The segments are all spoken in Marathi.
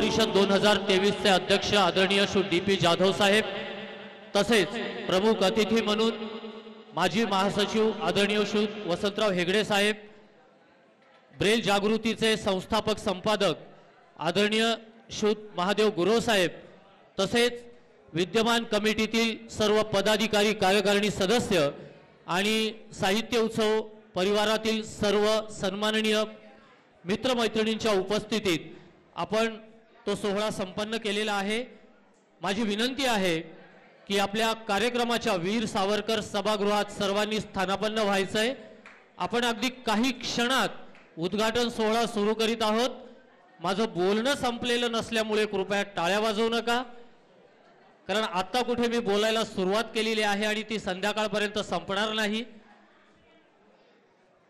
परिषद 2023 चे अध्यक्ष आदरणीय श्री डी.पी. जाधव साहेब, तसेच प्रमुख अतिथी म्हणून माजी महासचिव आदरणीय श्री वसंतराव हेगडे साहेब, ब्रेल जागृतीचे संस्थापक संपादक आदरणीय श्री महादेव गुरव साहेब, तसेच विद्यमान कमिटीतील सर्व पदाधिकारी, कार्यकारिणी सदस्य आणि साहित्य उत्सव परिवारातील सर्व सन्माननीय मित्रमैत्रिणींच्या उपस्थितीत आपण तो सोहळा संपन्न केलेला आहे। माझी विनंती आहे की आपल्या कार्यक्रमाच्या वीर सावरकर सभागृहात सर्वांनी स्थानापन्न व्हायचंय। आपण अगदी काही क्षणात उद्घाटन सोहळा सुरू करीत आहोत। माझं बोलणं संपलेलं नसल्यामुळे कृपया टाळ्या वाजवू नका, कारण आता कुठे मी बोलायला सुरुवात केलेली आहे आणि ती संध्याकाळपर्यंत संपणार नाही।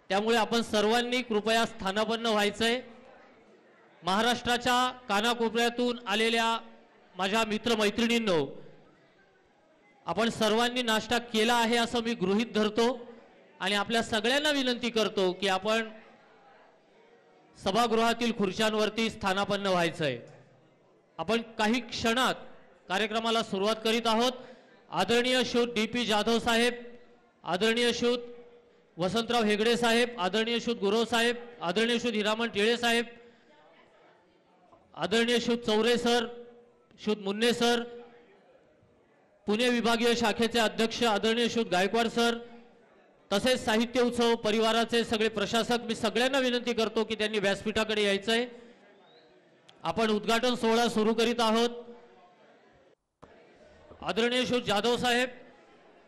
त्यामुळे आपण सर्वांनी कृपया स्थानापन्न व्हायचंय। महाराष्ट्राच्या कानाकोपऱ्यातून आलेल्या माझ्या मित्रमैत्रिणींनो, आपण सर्वांनी नाश्ता केला आहे असं मी गृहीत धरतो आणि आपल्या सगळ्यांना विनंती करतो की आपण सभागृहातील खुर्च्यांवरती स्थानापन्न व्हायचंय। आपण काही क्षणात कार्यक्रमाला सुरुवात करीत आहोत। आदरणीय श्री डी.पी. जाधव साहेब, आदरणीय श्री वसंतराव हेगडे साहेब, आदरणीय श्री गुरव साहेब, आदरणीय श्री हिरामण टिळे साहेब, आदरणीय श्री चौरे सर, श्री मुन्ने सर, पुणे विभागीय शाखेचे अध्यक्ष आदरणीय श्री गायकवाड सर, तसेच साहित्य उत्सव परिवाराचे सगळे प्रशासक, मी सगळ्यांना विनंती करतो की त्यांनी व्यासपीठाकडे यायचंय। आपण उद्घाटन सोहळा सुरू करीत आहोत। आदरणीय श्री जाधव साहेब,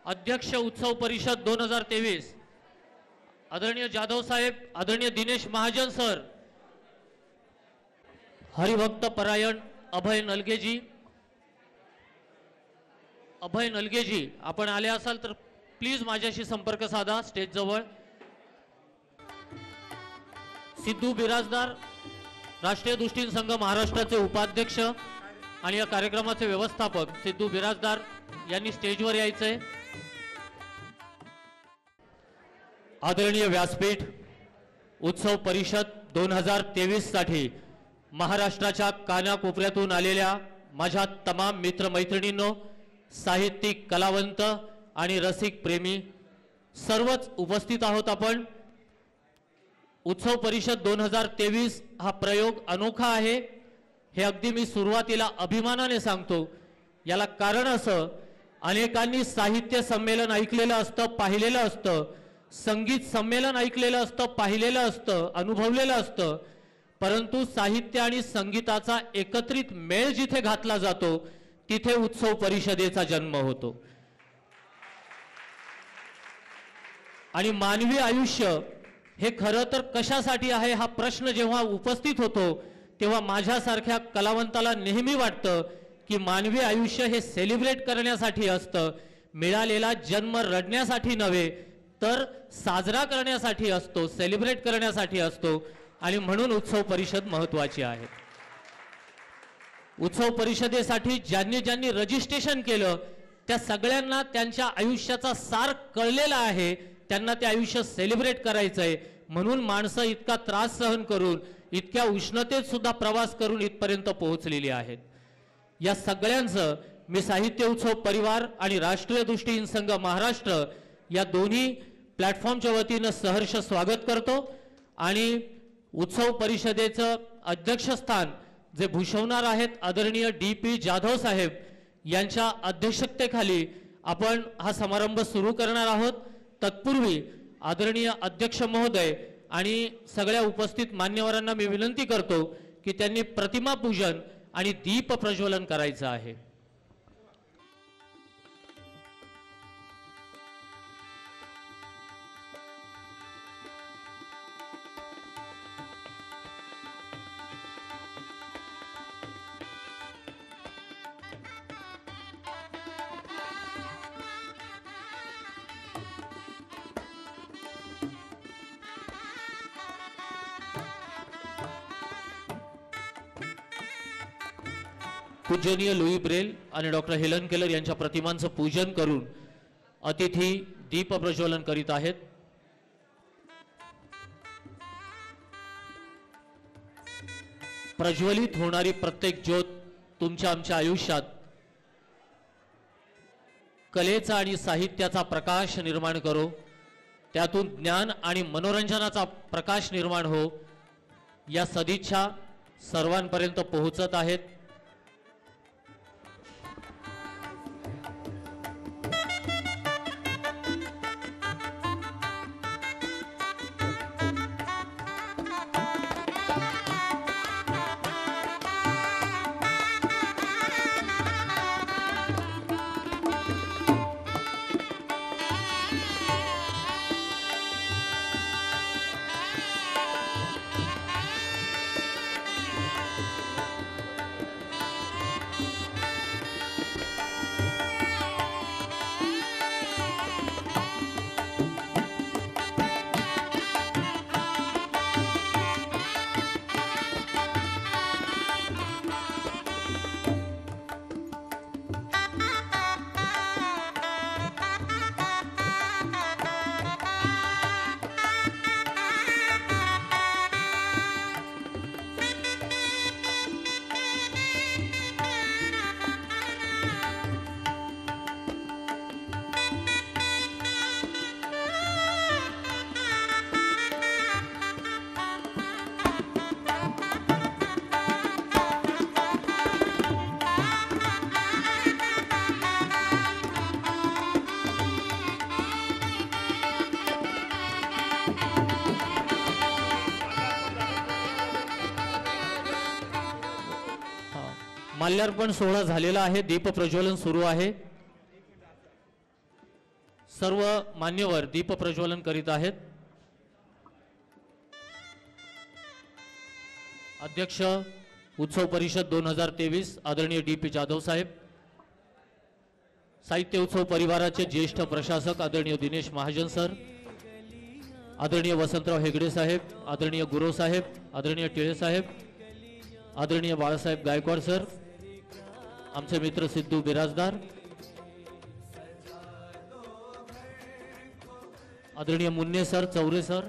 अध्यक्ष उत्सव परिषद 2023, आदरणीय जाधव साहेब, आदरणीय दिनेश महाजन सर, हरिभक्त परायण अभय नलगेजी, आपण आले असाल तर प्लीज माझ्याशी संपर्क साधा स्टेज जवळ। सिद्धू बिराजदार, राष्ट्रीय दृष्टीन संघ महाराष्ट्राचे उपाध्यक्ष आणि या कार्यक्रमाचे व्यवस्थापक सिद्धू बिराजदार यांनी स्टेजवर यायचंय। आदरणीय व्यासपीठ, उत्सव परिषद 2023 साठी महाराष्ट्राच्या कानाकोपऱ्यातून आलेल्या माझ्या तमाम मित्रमैत्रिणींनो, साहित्यिक, कलावंत आणि रसिक प्रेमी सर्वच उपस्थित आहोत। आपण उत्सव परिषद 2023 हा प्रयोग अनोखा आहे, हे अगदी मी सुरुवातीला अभिमानाने सांगतो। याला कारण असं, अनेकांनी साहित्य संमेलन ऐकलेलं असतं, पाहिलेलं असतं, संगीत संमेलन ऐकलेलं असतं, पाहिलेलं असतं, अनुभवलेलं असतं, परंतु साहित्य आणि संगीताचा एकत्रित मेळ जिथे घातला जातो तिथे उत्सव परिषदेचा जन्म होतो। आणि मानवी आयुष्य हे खरं तर कशासाठी आहे हा प्रश्न जेव्हा उपस्थित होतो तेव्हा माझ्यासारख्या कलावंताला नेहमी वाटतं की मानवी आयुष्य हे सेलिब्रेट करण्यासाठी असतं, मिळालेला जन्म रडण्यासाठी नव्हे तर साजरा करण्यासाठी असतो, सेलिब्रेट करण्यासाठी असतो। आणि म्हणून उत्सव परिषद महत्त्वाची आहे। उत्सव परिषदेसाठी ज्यांनी रजिस्ट्रेशन केलं त्या सगळ्यांना त्यांच्या आयुष्याचा सार कळलेला आहे, त्यांना ते आयुष्य सेलिब्रेट करायचंय। म्हणून माणसं इतका त्रास सहन करून, इतक्या उष्णतेत सुद्धा प्रवास करून इथपर्यंत पोहोचलेली आहेत। या सगळ्यांचं मी साहित्य उत्सव परिवार आणि राष्ट्रीय दृष्टीहीन संघ महाराष्ट्र या दोन्ही प्लॅटफॉर्मच्या वतीनं सहर्ष स्वागत करतो। आणि उत्सव परिषदेचं अध्यक्षस्थान जे भूषवणार आहेत आदरणीय डी.पी. जाधव साहेब यांच्या अध्यक्षतेखाली आपण हा समारंभ सुरू करणार आहोत। तत्पूर्वी आदरणीय अध्यक्ष महोदय आणि सगळ्या उपस्थित मान्यवरांना मी विनंती करतो की त्यांनी प्रतिमा पूजन आणि दीप प्रज्वलन करायचं आहे। पूजनीय लुई ब्रेल आणि डॉक्टर हेलन केलर यांच्या प्रतिमांचं पूजन करून अतिथी दीप प्रज्वलन करीत आहेत। प्रज्वलित होणारी प्रत्येक ज्योत तुमच्या आमच्या आयुष्यात कलेचा आणि साहित्याचा प्रकाश निर्माण करो, त्यातून ज्ञान आणि मनोरंजनाचा प्रकाश निर्माण हो, या सदिच्छा सर्वांपर्यंत पोहोचत आहेत. माल्यार्पण सोहळा झालेला आहे. दीप प्रज्वलन सुरू आहे. सर्व मान्यवर दीप प्रज्वलन करीत आहेत. अध्यक्ष उत्सव परिषद 2023 आदरणीय डी.पी. जाधव साहेब, साहित्य उत्सव परिवाराचे ज्येष्ठ प्रशासक आदरणीय दिनेश महाजन सर, आदरणीय वसंतराव हेगडे साहेब, आदरणीय गुरव साहेब, आदरणीय टिळे साहेब, आदरणीय बाळासाहेब गायकवाड सर, आमचे मित्र सिद्धू बिराजदार, आदरणीय मुन्ने sir, Chaure sir,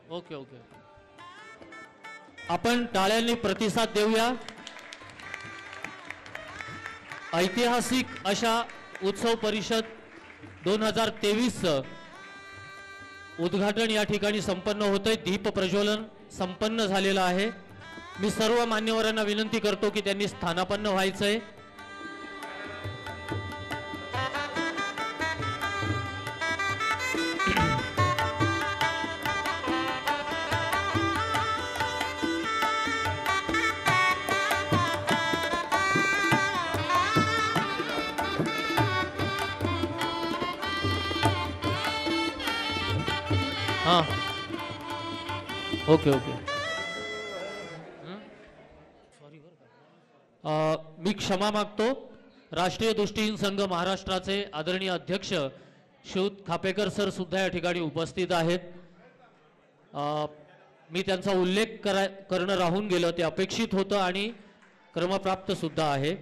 okay okay, आपण टाळ्यांनी प्रतिसाद देऊया. ऐतिहासिक अशा उत्सव परिषद 2023 उद्घाटन या ठिकाणी संपन्न होतंय. दीप प्रज्वलन संपन्न झालेलं आहे. मी सर्व मान्यवरांना विनंती करतो की त्यांनी स्थानापन्न व्हायचंय. हां, ओके ओके. मी क्षमा मागतो. राष्ट्रीय दृष्टीहीन संघ महाराष्ट्राचे आदरणीय अध्यक्ष शिव खापेकर सर सुद्धा या ठिकाणी उपस्थित आहेत. मी त्यांचा उल्लेख करणं राहून गेलं, ते अपेक्षित होतं आणि क्रमप्राप्त सुद्धा आहे.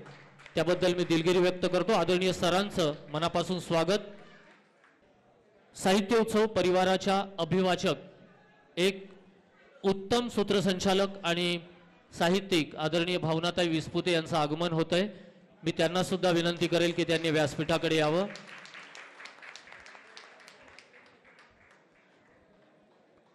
त्याबद्दल मी दिलगिरी व्यक्त करतो. आदरणीय सरांचं मनापासून स्वागत. साहित्य उत्सव परिवाराच्या अभिवाचक, एक उत्तम सूत्रसंचालक आणि साहित्यिक आदरणीय भावनाताई विस्पुते यांचं आगमन होतंय. मी त्यांना सुद्धा विनंती करेल की त्यांनी व्यासपीठाकडे यावं.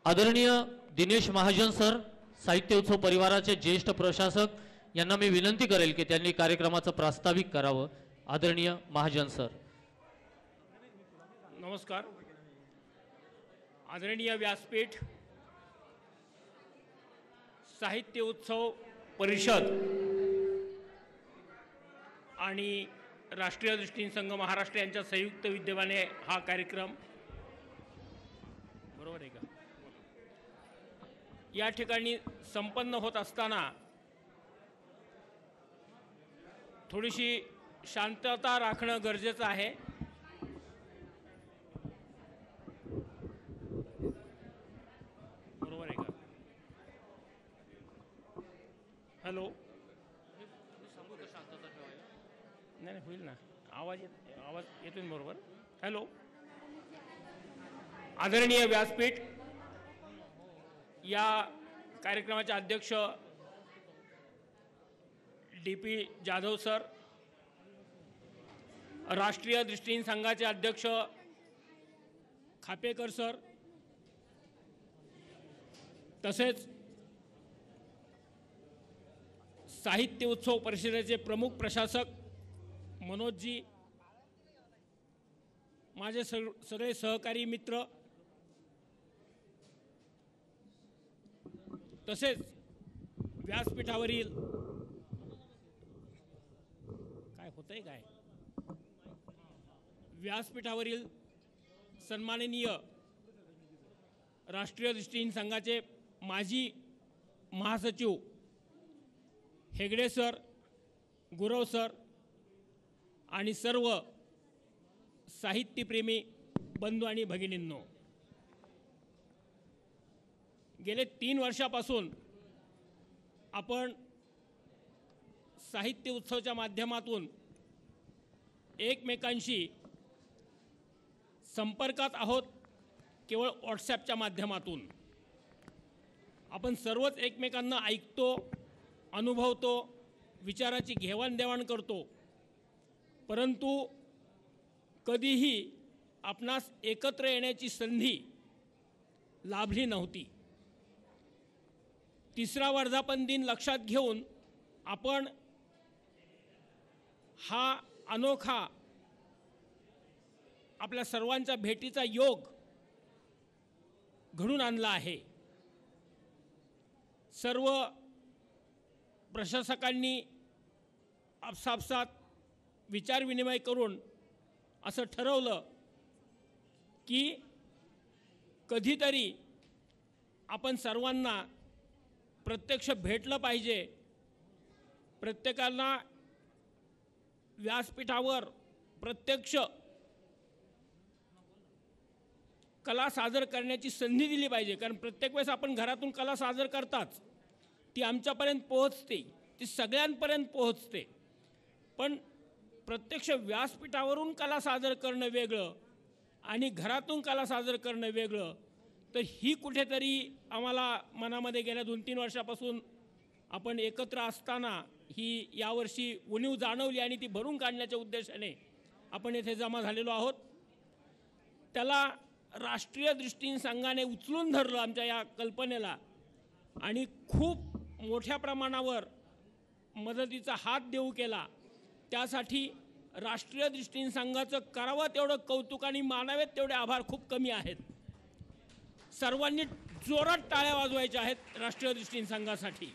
आदरणीय दिनेश महाजन सर, साहित्य उत्सव परिवाराचे ज्येष्ठ प्रशासक, यांना मी विनंती करेल की त्यांनी कार्यक्रमाचं प्रास्ताविक करावं. आदरणीय महाजन सर. नमस्कार. आदरणीय व्यासपीठ, साहित्य उत्सव परिषद आणि राष्ट्रीय दृष्टीहीन संघ महाराष्ट्र यांच्या संयुक्त विद्यमाने हा कार्यक्रम, बरोबर आहे का, या ठिकाणी संपन्न होत असताना थोडीशी शांतता राखणं गरजेचं आहे. बरोबर आहे का? हॅलो, नाही होईल ना, आवाज येतून बरोबर. हॅलो. आदरणीय व्यासपीठ, या कार्यक्रमाचे अध्यक्ष DP जाधव सर, राष्ट्रीय दृष्टीहीन संघाचे अध्यक्ष खापेकर सर, तसेच साहित्य उत्सव परिषदेचे प्रमुख प्रशासक मनोजजी, माझे सगळे सहकारी मित्र, तसेच व्यासपीठावरील काय व्यासपीठावरील सन्माननीय राष्ट्रीय दृष्टीहीन संघाचे माजी महासचिव हेगडे सर, गुरव सर आणि सर्व साहित्यप्रेमी बंधू आणि भगिनींनो, गेले 3 वर्षापासून आपण साहित्य उत्सवाच्या माध्यमातून एकमेकांशी संपर्कात आहोत. केवळ व्हॉट्सॲपच्या माध्यमातून आपण सर्वच एकमेकांना ऐकतो, अनुभवतो, विचाराची घेवाणदेवाण करतो, परंतु कधीही आपणास एकत्र येण्याची संधी लाभली नव्हती. 3रा वर्धापन दिन लक्षात घेऊन आपण हा अनोखा आपल्या सर्वांच्या भेटीचा योग घडून आणला आहे. सर्व प्रशासकांनी आपसापसात विचारविनिमय करून असं ठरवलं की कधीतरी आपण सर्वांना प्रत्यक्ष भेटलं पाहिजे, प्रत्येकाला व्यासपीठावर प्रत्यक्ष कला सादर करण्याची संधी दिली पाहिजे. कारण प्रत्येक वेळेस आपण घरातून कला सादर करताच, ती आमच्यापर्यंत पोहोचते, ती सगळ्यांपर्यंत पोहोचते, पण प्रत्यक्ष व्यासपीठावरून कला सादर करणं वेगळं आणि घरातून कला सादर करणं वेगळं. तर ही कुठेतरी आम्हाला मनामध्ये गेल्या 2-3 वर्षापासून आपण एकत्र असताना ही यावर्षी उणीव जाणवली आणि ती भरून काढण्याच्या उद्देशाने आपण येथे जमा झालेलो आहोत. त्याला राष्ट्रीय दृष्टीहीन संघाने उचलून धरलं आमच्या या कल्पनेला आणि खूप मोठ्या प्रमाणावर मदतीचा हात देऊ केला. त्यासाठी राष्ट्रीय दृष्टीहीन संघाचं करावं तेवढं कौतुक आणि मानावेत तेवढे आभार खूप कमी आहेत. सर्वांनी जोरात टाळ्या वाजवायच्या आहेत राष्ट्रीय दृष्टीहीन संघासाठी.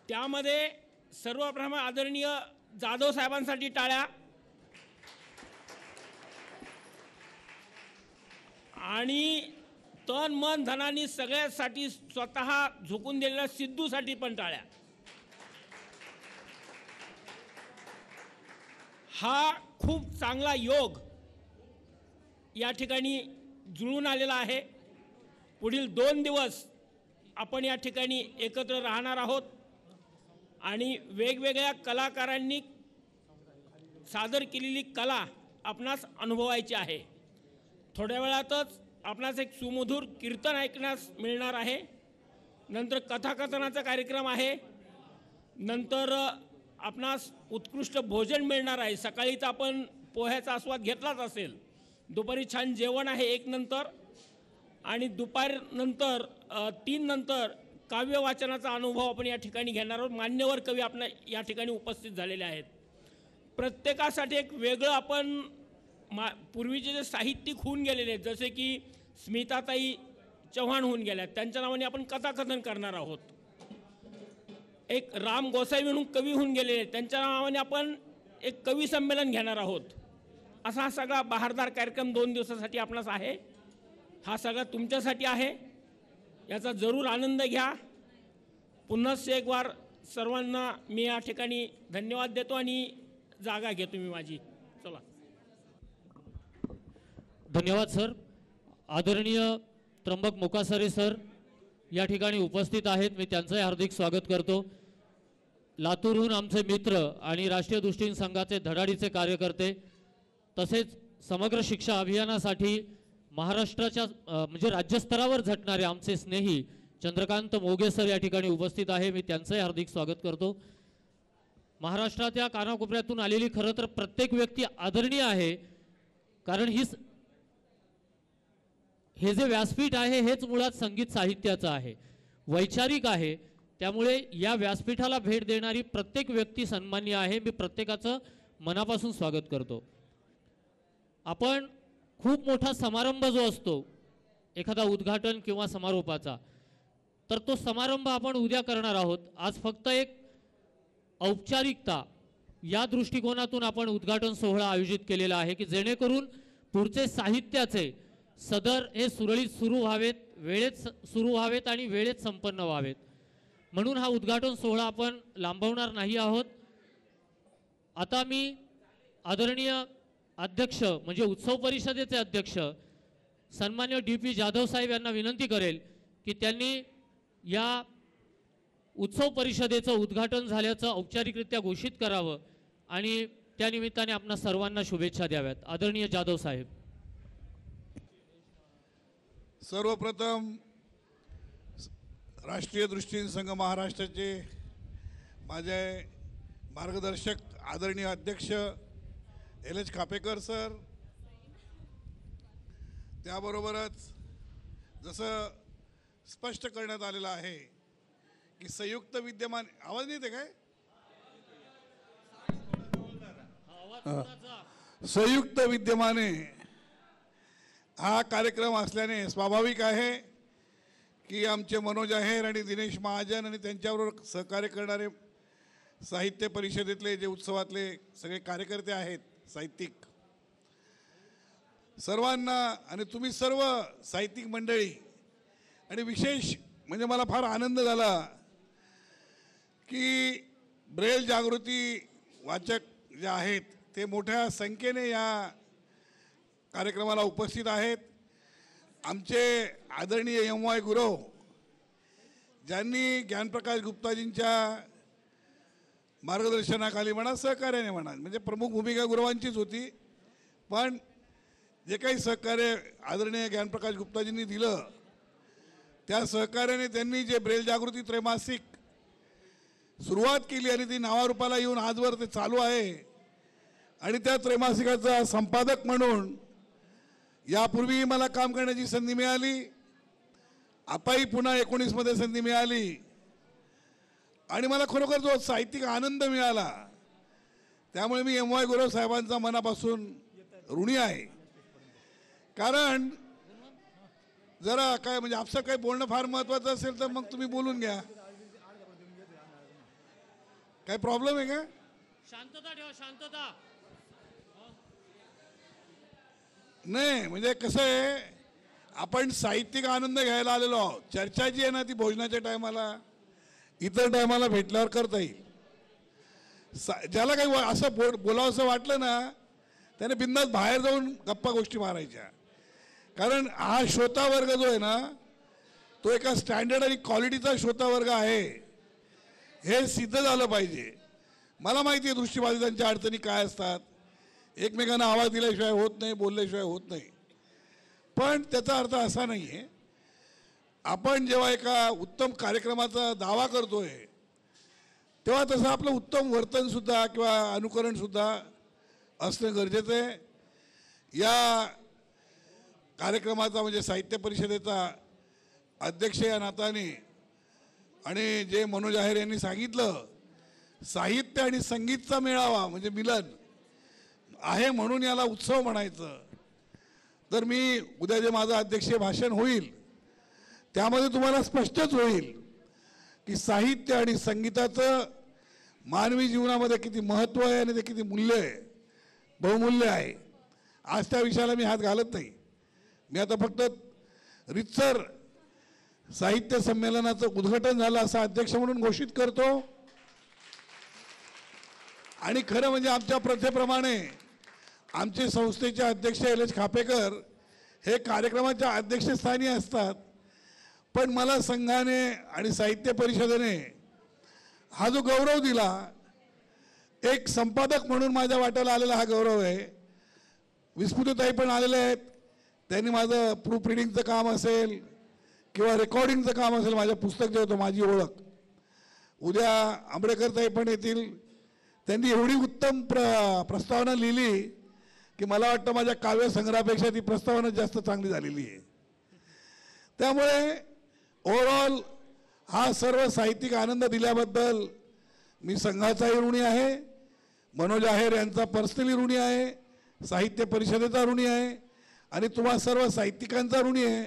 त्यामध्ये सर्वप्रथम आदरणीय जाधव साहेबांसाठी टाळ्या, आणि तन मन धनानी सगळ्यासाठी स्वतः झोकून दिलेल्या सिद्धूसाठी पण टाळ्या. हा खूप चांगला योग या ठिकाणी जुळून आलेला आहे. पुढील 2 दिवस आपण या ठिकाणी एकत्र राहणार आहोत आणि वेगवेगळ्या कलाकारांनी सादर केलेली कला आपणास अनुभवायची आहे. थोड्या वेळातच आपणास एक सुमधुर कीर्तन ऐकण्यास मिळणार आहे. नंतर कथाकथनाचा कार्यक्रम आहे. नंतर आपणास उत्कृष्ट भोजन मिळणार आहे. सकाळीच आपण पोह्याचा आस्वाद घेतलाच असेल. दुपारी छान जेवण आहे 1 नंतर, आणि दुपारनंतर 3 नंतर काव्य वाचनाचा अनुभव आपण या ठिकाणी घेणार आहोत. मान्यवर कवी आपण या ठिकाणी उपस्थित झालेले आहेत. प्रत्येकासाठी एक वेगळं आपण पूर्वीचे जे साहित्यिक होऊन गेलेले आहेत, जसे की स्मिताताई चव्हाण होऊन गेल्या, त्यांच्या नावाने आपण कथाकथन करणार आहोत. एक राम गोसावी म्हणून कवी होऊन गेलेले आहेत, त्यांच्या नावाने आपण एक कवी संमेलन घेणार आहोत. असा हा सगळा बहारदार कार्यक्रम 2 दिवसासाठी आपणास आहे. हा सगळा तुमच्यासाठी आहे. याचा जरूर आनंद घ्या. पुन्हा एक वार सर्वांना मी या ठिकाणी धन्यवाद देतो आणि जागा घेतो मी माझी. चला. धन्यवाद सर. आदरणीय त्र्यंबक मुकासरे सर या ठिकाणी उपस्थित आहेत. मी त्यांचंही हार्दिक स्वागत करतो. लातूरहून आमचे मित्र आणि राष्ट्रीय दृष्टीहीन संघाचे धडाडीचे कार्यकर्ते तसेच समग्र शिक्षा अभियानासाठी महाराष्ट्राच्या म्हणजे राज्यस्तरावर झटणारे आमचे स्नेही चंद्रकांत मोगे सर या ठिकाणी उपस्थित आहे. मी त्यांचंही हार्दिक स्वागत करतो. महाराष्ट्राच्या कानाकोपऱ्यातून आलेली खरं तर प्रत्येक व्यक्ती आदरणीय आहे, कारण हे जे व्यासपीठ आहे हेच मुळात संगीत साहित्याचं आहे, वैचारिक आहे. त्यामुळे या व्यासपीठाला भेट देणारी प्रत्येक व्यक्ती सन्मान्य आहे. मी प्रत्येकाचं मनापासून स्वागत करतो. आपण खूप मोठा समारंभ जो असतो एखादा उद्घाटन किंवा समारोपाचा, तर तो समारंभ आपण उद्या करणार आहोत. आज फक्त एक औपचारिकता या दृष्टिकोनातून आपण उद्घाटन सोहळा आयोजित केलेला आहे की जेणेकरून पुढचे साहित्याचे सदर हे सुरळीत सुरू व्हावेत, वेळेत सुरू व्हावेत आणि वेळेत संपन्न व्हावेत. म्हणून हा उद्घाटन सोहळा आपण लांबवणार नाही आहोत. आता मी आदरणीय अध्यक्ष म्हणजे उत्सव परिषदेचे अध्यक्ष सन्मान्य DP जाधव साहेब यांना विनंती करेल की त्यांनी या उत्सव परिषदेचं उद्घाटन झाल्याचं औपचारिकरित्या घोषित करावं आणि त्यानिमित्ताने आपणा सर्वांना शुभेच्छा द्याव्यात. आदरणीय जाधव साहेब. सर्वप्रथम राष्ट्रीय दृष्टीहीन संघ महाराष्ट्राचे माझे मार्गदर्शक आदरणीय अध्यक्ष LH खापेकर सर, त्याबरोबरच जसं स्पष्ट करण्यात आलेलं आहे की संयुक्त विद्यमान आवाज नाही येते काय संयुक्त विद्यमाने हा कार्यक्रम असल्याने स्वाभाविक आहे की आमचे मनोज आहेर आणि दिनेश महाजन आणि त्यांच्याबरोबर सहकार्य करणारे साहित्य परिषदेतले जे उत्सवातले सगळे कार्यकर्ते आहेत साहित्यिक, सर्वांना आणि तुम्ही सर्व साहित्यिक मंडळी, आणि विशेष म्हणजे मला फार आनंद झाला की ब्रेल जागृती वाचक जे आहेत ते मोठ्या संख्येने या कार्यक्रमाला उपस्थित आहेत. आमचे आदरणीय MY गुरव ज्यांनी ज्ञानप्रकाश गुप्ताजींच्या मार्गदर्शनाखाली म्हणा सहकार्याने म्हणा, म्हणजे प्रमुख भूमिका गुरुवांचीच होती, पण जे काही सहकार्य आदरणीय ज्ञानप्रकाश गुप्ताजींनी दिलं त्या सहकार्याने त्यांनी जे ब्रेल जागृती त्रैमासिक सुरुवात केली आणि ती नावारूपाला येऊन आजवर ते चालू आहे. आणि त्या त्रैमासिकाचा संपादक म्हणून यापूर्वी मला काम करण्याची संधी मिळाली, आताही पुन्हा 19 मध्ये संधी मिळाली आणि मला खरोखर जो साहित्यिक आनंद मिळाला त्यामुळे मी MY गुरव साहेबांचा मनापासून ऋणी आहे. कारण जरा काय म्हणजे आपलं काही बोलणं फार महत्त्वाचं असेल तर मग तुम्ही बोलून घ्या. काय प्रॉब्लेम आहे का? शांतता ठेवा, शांतता. नाही म्हणजे कसं आहे, आपण साहित्यिक आनंद घ्यायला आलेलो आहोत. चर्चा जी आहे ना ती भोजनाच्या टायमाला इतर टायमाला भेटल्यावर करता येईल. ज्याला काही असं बोलावं असं वाटलं ना त्याने बिंदास बाहेर जाऊन गप्पा गोष्टी मारायच्या. कारण हा श्रोता वर्ग जो आहे ना तो एका स्टँडर्ड आणि क्वालिटीचा श्रोता वर्ग आहे हे सिद्ध झालं पाहिजे. मला माहिती आहे दृष्टिबाधितांच्या अडचणी काय असतात, एकमेकांना आवाज दिल्याशिवाय होत नाही, बोलल्याशिवाय होत नाही. पण त्याचा अर्थ असा नाही आहे, आपण जेव्हा एका उत्तम कार्यक्रमाचा दावा करतोय तेव्हा तसं आपलं उत्तम वर्तनसुद्धा किंवा अनुकरणसुद्धा असणं गरजेचं आहे. या कार्यक्रमाचा म्हणजे साहित्य परिषदेचा अध्यक्ष या नात्याने आणि जे मनोज आहेर यांनी सांगितलं, साहित्य आणि संगीतचा मेळावा म्हणजे मिलन आहे म्हणून याला उत्सव म्हणायचं. तर मी उद्या जे माझं अध्यक्षीय भाषण होईल त्यामध्ये तुम्हाला स्पष्टच होईल की साहित्य आणि संगीताचं मानवी जीवनामध्ये किती महत्त्व आहे आणि ते किती मूल्य आहे, बहुमूल्य आहे. आज त्या विषयाला मी हात घालत नाही. मी आता फक्त रितसर साहित्य संमेलनाचं उद्घाटन झालं असं अध्यक्ष म्हणून घोषित करतो. आणि खरं म्हणजे आमच्या प्रथेप्रमाणे आमचे संस्थेचे अध्यक्ष LH खापेकर हे कार्यक्रमाच्या अध्यक्षस्थानी असतात. पण मला संघाने आणि साहित्य परिषदेने हा जो गौरव दिला, एक संपादक म्हणून माझ्या वाट्याला आलेला हा गौरव आहे. विस्मृतीताई पण आलेले आहेत. त्यांनी माझं प्रूफ रिडिंगचं काम असेल किंवा रेकॉर्डिंगचं काम असेल, माझं पुस्तक जे होतं माझी ओळख, उद्या आंबेडकरताई पण येतील. त्यांनी एवढी उत्तम प्रस्तावना लिहिली की मला वाटतं माझ्या काव्यसंग्रहापेक्षा ती प्रस्तावना जास्त चांगली झालेली आहे. त्यामुळे ओव्हरऑल हा सर्व साहित्यिक आनंद दिल्याबद्दल मी संघाचाही ऋणी आहे, मनोज आहेर यांचा पर्सनली ऋणी आहे, साहित्य परिषदेचा ऋणी आहे आणि तुम्हा सर्व साहित्यिकांचा ऋणी आहे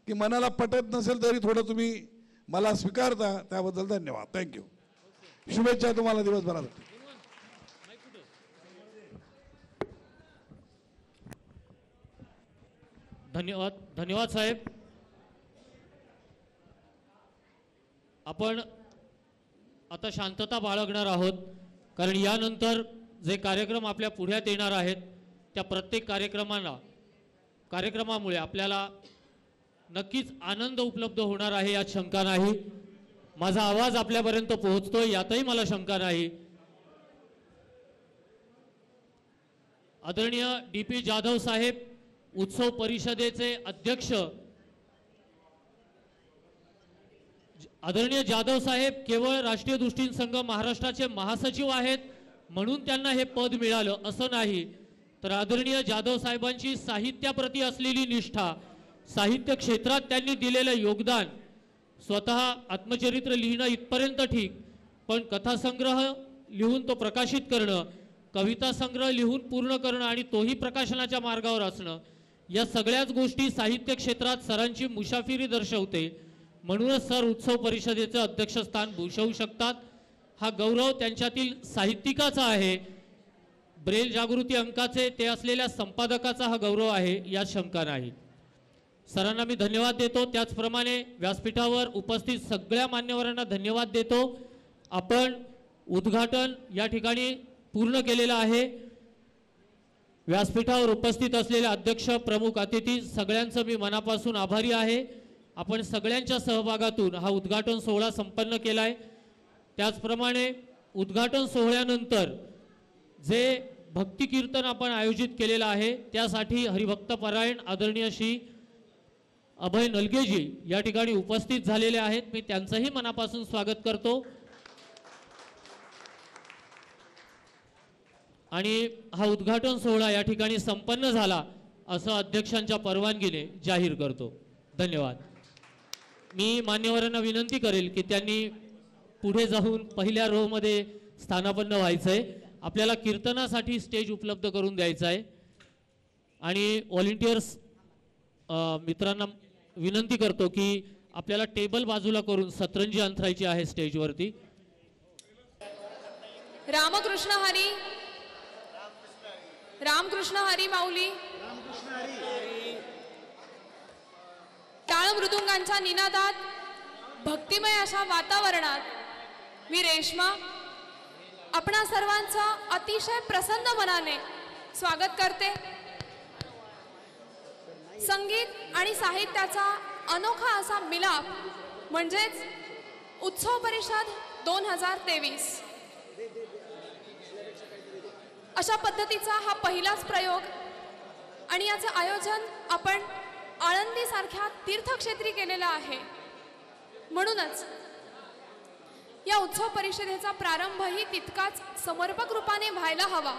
की मनाला पटत नसेल तरी थोडं तुम्ही मला स्वीकारता, त्याबद्दल धन्यवाद. थँक्यू. शुभेच्छा तुम्हाला दिवसभरासाठी. धन्यवाद साहेब. आपण आता शांतता बाळगणार आहोत, कारण यानंतर जे कार्यक्रम आपल्या पुढ्यात येणार आहेत त्या प्रत्येक कार्यक्रमामुळे आपल्याला नक्कीच आनंद उपलब्ध होणार आहे, यात शंका नाही. माझा आवाज आपल्यापर्यंत पोहोचतोय यातही मला शंका नाही. आदरणीय DP जाधव साहेब, उत्सव परिषदेचे अध्यक्ष. आदरणीय जाधव साहेब केवळ राष्ट्रीय दृष्टीन संघ महाराष्ट्राचे महासचिव आहेत म्हणून त्यांना हे पद मिळालं असं नाही, तर आदरणीय जाधव साहेबांची साहित्याप्रती असलेली निष्ठा, साहित्य क्षेत्रात त्यांनी दिलेलं योगदान, स्वतः आत्मचरित्र लिहिणं इथपर्यंत ठीक, पण कथासंग्रह लिहून तो प्रकाशित करणं, कविता संग्रह लिहून पूर्ण करणं आणि तोही प्रकाशनाच्या मार्गावर असणं, या सगळ्याच गोष्टी साहित्य क्षेत्रात सरांची मुसाफिरी दर्शवते. म्हणूनच सर उत्सव परिषदेचं अध्यक्षस्थान भूषवू शकतात. हा गौरव त्यांच्यातील साहित्यिकाचा आहे, ब्रेल जागृती अंकाचे ते असलेल्या संपादकाचा हा गौरव आहे, यात शंका नाही. सरांना मी धन्यवाद देतो. त्याचप्रमाणे व्यासपीठावर उपस्थित सगळ्या मान्यवरांना धन्यवाद देतो. आपण उद्घाटन या ठिकाणी पूर्ण केलेलं आहे. व्यासपीठावर उपस्थित असलेले अध्यक्ष, प्रमुख अतिथी सगळ्यांचं मी मनापासून आभारी आहे. आपण सगळ्यांच्या सहभागातून हा उद्घाटन सोहळा संपन्न केला आहे. त्याचप्रमाणे उद्घाटन सोहळ्यानंतर जे भक्ती कीर्तन आपण आयोजित केलेलं आहे त्यासाठी हरिभक्तपरायण आदरणीय श्री अभय नलगेजी या ठिकाणी उपस्थित झालेले आहेत. मी त्यांचंही मनापासून स्वागत करतो आणि हा उद्घाटन सोहळा या ठिकाणी संपन्न झाला असं अध्यक्षांच्या परवानगीने जाहीर करतो. धन्यवाद. मी मान्यवरांना विनंती करेल की त्यांनी पुढे जाऊन पहिल्या रो मध्ये स्थानापन्न व्हायचंय. आपल्याला कीर्तनासाठी स्टेज उपलब्ध करून द्यायचा आहे आणि व्हॉलेंटियर्स मित्रांना विनंती करतो की आपल्याला टेबल बाजूला करून सतरंजी अंथरायची आहे स्टेजवरती. रामकृष्ण हरी, रामकृष्ण हरी माऊली. टाळ मृदुंगांच्या निनादात भक्तिमय अशा वातावरणात मी रेश्मा आपणा सर्वांचं अतिशय प्रसन्न मनाने स्वागत करते. संगीत आणि साहित्याचा अनोखा असा मिलाप म्हणजेच उत्सव परिषद 2023. अशा पद्धतीचा हा पहिलाच प्रयोग आणि याचं आयोजन आपण आळंदी सारख्या तीर्थक्षेत्री केलेलं आहे. म्हणूनच या उत्सव परिषदेचा प्रारंभही तितकाच समर्पक रूपाने व्हायला हवा.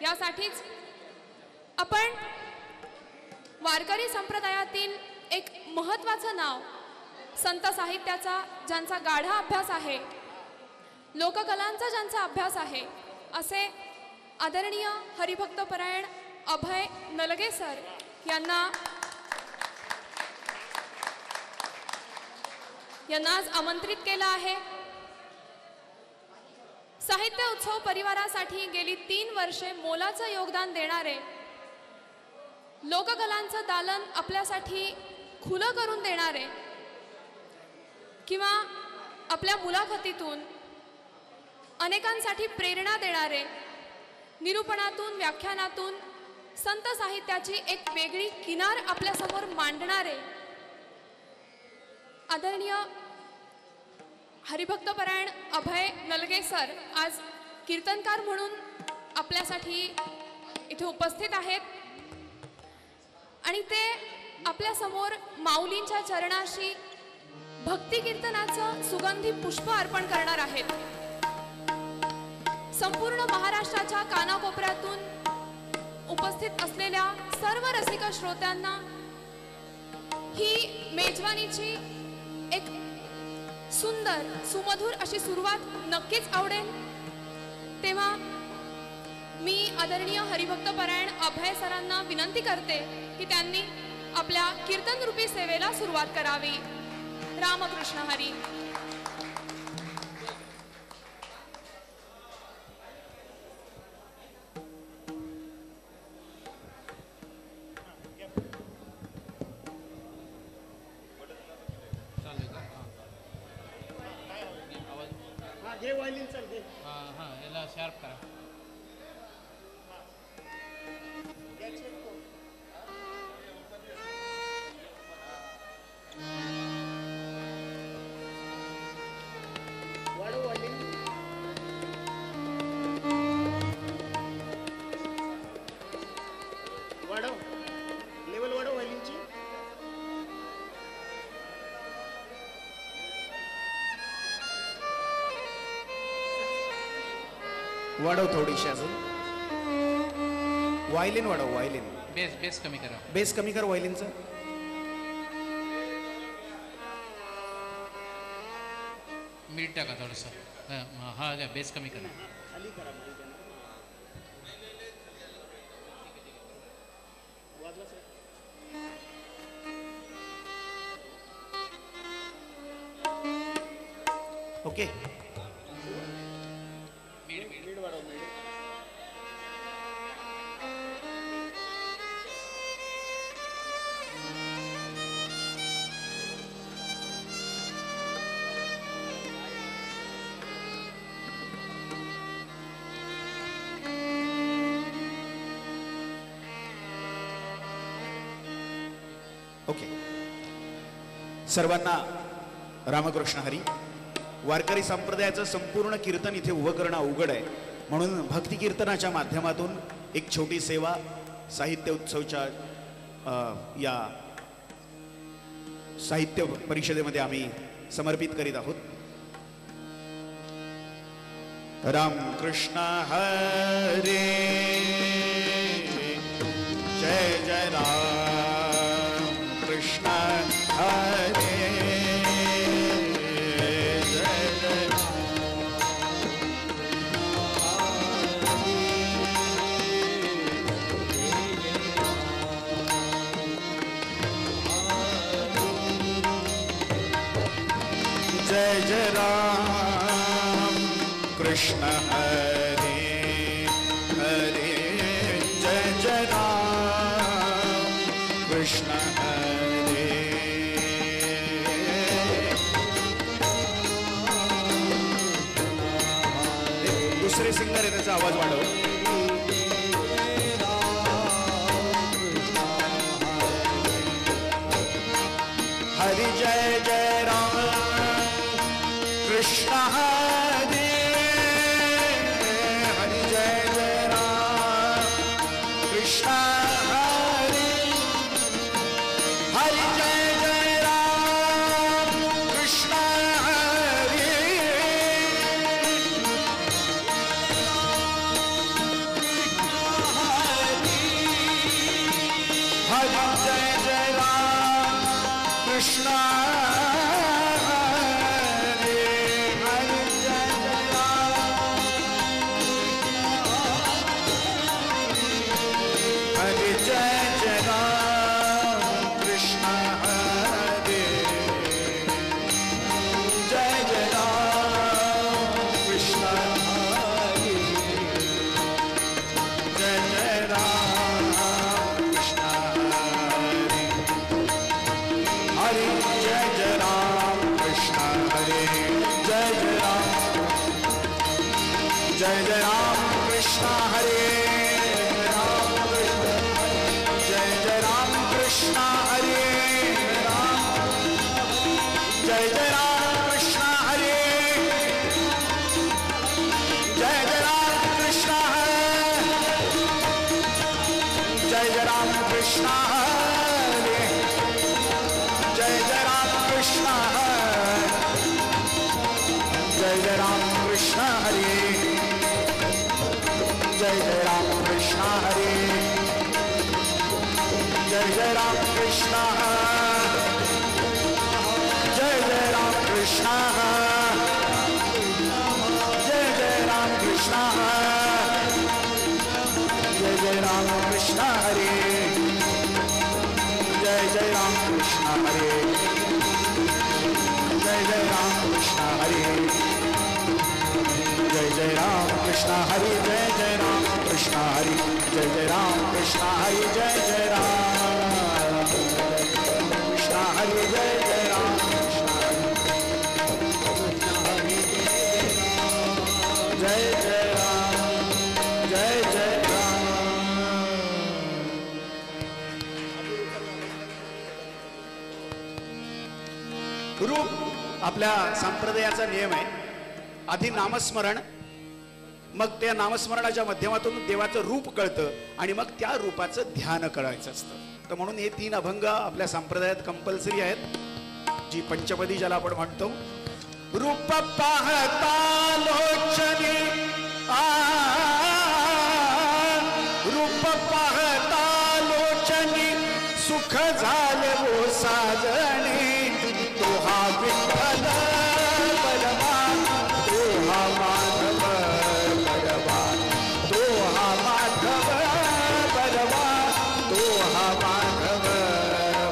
यासाठीच आपण वारकरी संप्रदायातील एक महत्त्वाचं नाव, संत साहित्याचा ज्यांचा गाढा अभ्यास आहे, लोककलांचा ज्यांचा अभ्यास आहे, असे आदरणीय हरिभक्तपरायण अभय नलगे सर यांना आज आमंत्रित केलं आहे. साहित्य उत्सव परिवारासाठी गेली 3 वर्षे मोलाचं योगदान देणारे, लोककलांचं दालन आपल्यासाठी खुलं करून देणारे किंवा आपल्या मुलाखतीतून अनेकांसाठी प्रेरणा देणारे, निरूपणातून व्याख्यानातून संत साहित्याची एक वेगळी किनार आपल्यासमोर मांडणारे आदरणीय हरिभक्तपरायण अभय नलगे सर आज कीर्तनकार म्हणून आपल्यासाठी इथे उपस्थित आहेत आणि ते आपल्या समोर माऊलींच्या चरणाशी भक्ती कीर्तनाचं सुगंधी पुष्प अर्पण करणार आहेत. संपूर्ण महाराष्ट्राच्या कानाकोपऱ्यातून उपस्थित असलेल्या सर्व रसिक श्रोत्यांना ही मेजवानीची एक सुंदर सुमधुर अशी सुरुवात नक्कीच आवडेल. तेव्हा मी आदरणीय हरिभक्तपरायण अभय सरांना विनंती करते की त्यांनी आपल्या कीर्तनरूपी सेवेला सुरुवात करावी. रामकृष्ण हरी. याला शार्प करा. वाढव थोडीशी अजून. वायलिन वाढव. वायलिन बेस कमी करा. बेस कमी कर वायलिनचं. मीठ टाका थोडंसं. हा बेस कमी करा. ओके. ओके. सर्वांना रामकृष्ण हरी. वारकरी संप्रदायाचं संपूर्ण कीर्तन इथे उभं करणं अवघड आहे, म्हणून भक्ती कीर्तनाच्या माध्यमातून एक छोटी सेवा साहित्य उत्सवच्या या साहित्य परिषदेमध्ये आम्ही समर्पित करीत आहोत. रामकृष्ण हरे. जय जय राम कृष्ण हरे. जय जय राम कृष्ण हरे हरे. जय जय राम कृष्ण हरे. दुसरे सिंगर आहे, त्याचा आवाज वाढव. हरि जय जय राम कृष्ण हरे. हरि जय जय राम कृष्ण हरे. हरि जय जय राम कृष्ण हरे. हरि जय जय राम कृष्ण जय जय राम कृष्ण हरे, जय जय राम कृष्ण हरे, जय जय राम कृष्ण हरे, जय जय राम कृष्ण हरे, जय जय राम कृष्ण जय जय राम कृष्ण जय जय राम कृष्ण जय जय राम कृष्ण हरे, जय जय राम कृष्ण हरे, जय जय राम कृष्ण हरे, जय जय राम कृष्ण हरे, जय जय राम कृष्ण हरे, जय जय राम कृष्ण हरे, जय जय राम कृष्ण हरे, जय जय राम कृष्ण हरे, जय जय राम, जय जय राम। रूप आपल्या संप्रदायाचा नियम आहे, आधी नामस्मरण, मग त्या नामस्मरणाच्या माध्यमातून देवाचं रूप कळतं आणि मग त्या रूपाचं ध्यान कळायचं असतं. तर म्हणून हे 3 अभंग आपल्या संप्रदायात कंपल्सरी आहेत, जी पंचपदी ज्याला आपण म्हणतो. रूप पाहता लोचनी रूप पाहता लोचनी सुख झाले वो साजणी, तो हा विठ्ठल बलवान, तो हा माधव बलवान, तो हा माधव बलवान, तो हा माधव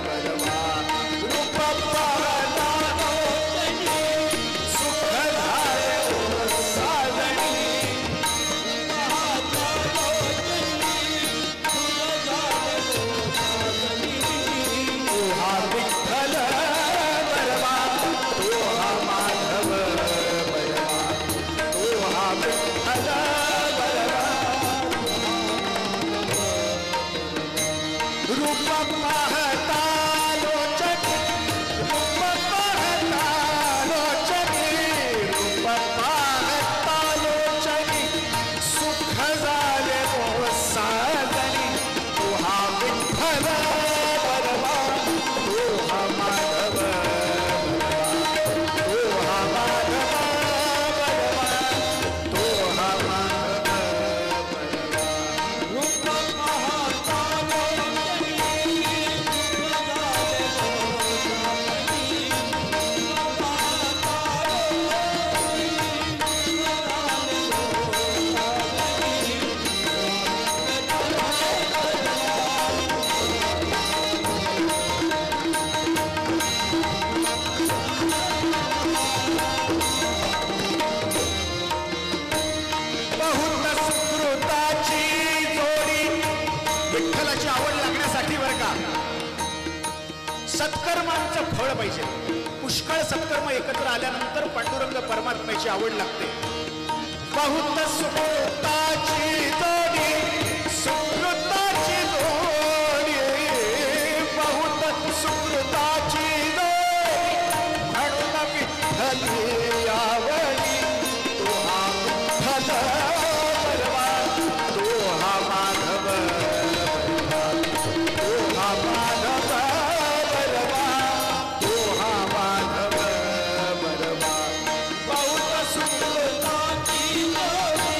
बलवान. रूप पाहता लोचनी सुख झाले वो साजणी, तो हा विठ्ठल बलवान, तो हा माधव बलवान, तो हा विठ्ठल बलवान. रूप पाहता लोचनी, रूप पाहता लोचनी, रूप पाहता लोचनी सुख झाले वो साजणी, तो हा विठ्ठल बलवान, तो हा माधव बलवान, तो हा माधव बलवान, तो हा माधव बलवान. रूप पाहता बहुत सुकृताची जोडी, विठ्ठलाची आवड लागण्यासाठी बरं का, सत्कर्मांचं फळ पाहिजे. पुष्कळ सत्कर्म एकत्र आल्यानंतर पांडुरंग परमात्म्याची आवड लागते. बहुत सुकृताची जोडी, सुकृताची जोडी, बहुत सुकृताची जोडी, म्हणून विठ्ठली आवडी, तो हा विठ्ठल बलवान, तो हा माधव बलवान, तो हा माधव बलवान, तो हा माधव बलवान. बहुत सुकृताची जोडी,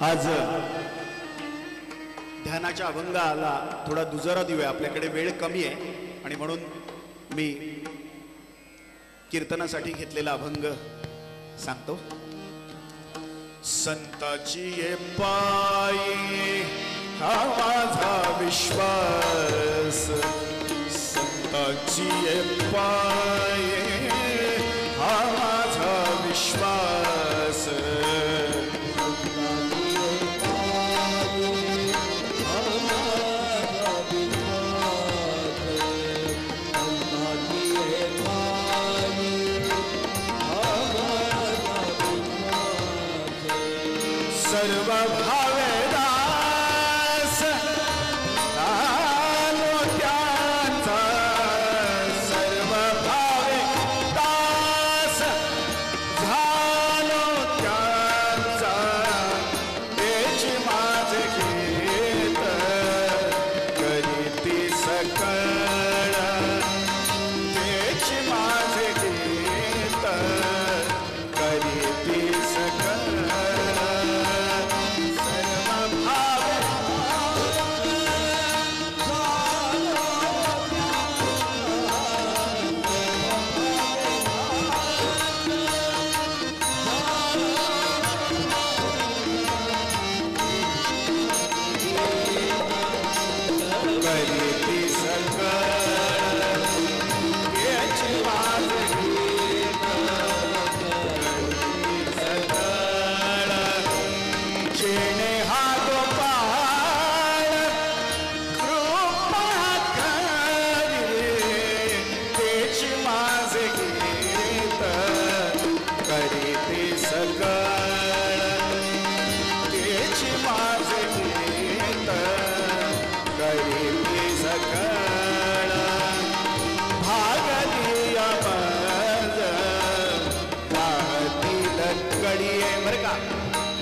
आज ध्यानाच्या अभंगाला थोडा दुजोरा देऊया, आपल्याकडे वेळ कमी आहे आणि म्हणून मी कीर्तनासाठी घेतलेला अभंग सांगतो. संताची ये पायी हा माझा विश्वास, संताची ये पायी हा माझा विश्वास, सर्व भावेदास आलो त्यांचा, सर्व भावेदास झालो त्यांचा, तेची माझे गीत करीती सकळ, तेची माझे गीत करीती सकळ.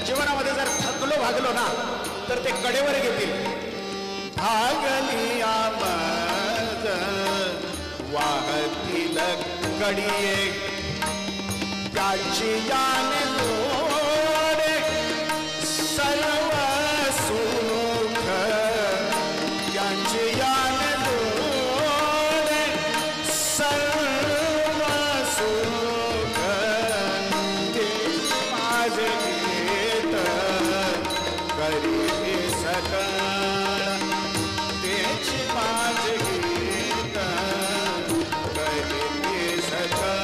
जीवनामध्ये जर थकलो भागलो ना तर ते कडेवर घेतील. भागली आमज वाहतील कडिये, त्याची याने लोडे सर्व सुख, त्याची याने लोडे सर्व सुख, ते माझे गीत करीते सकळ, तेची माझे गीत करीते सकळ.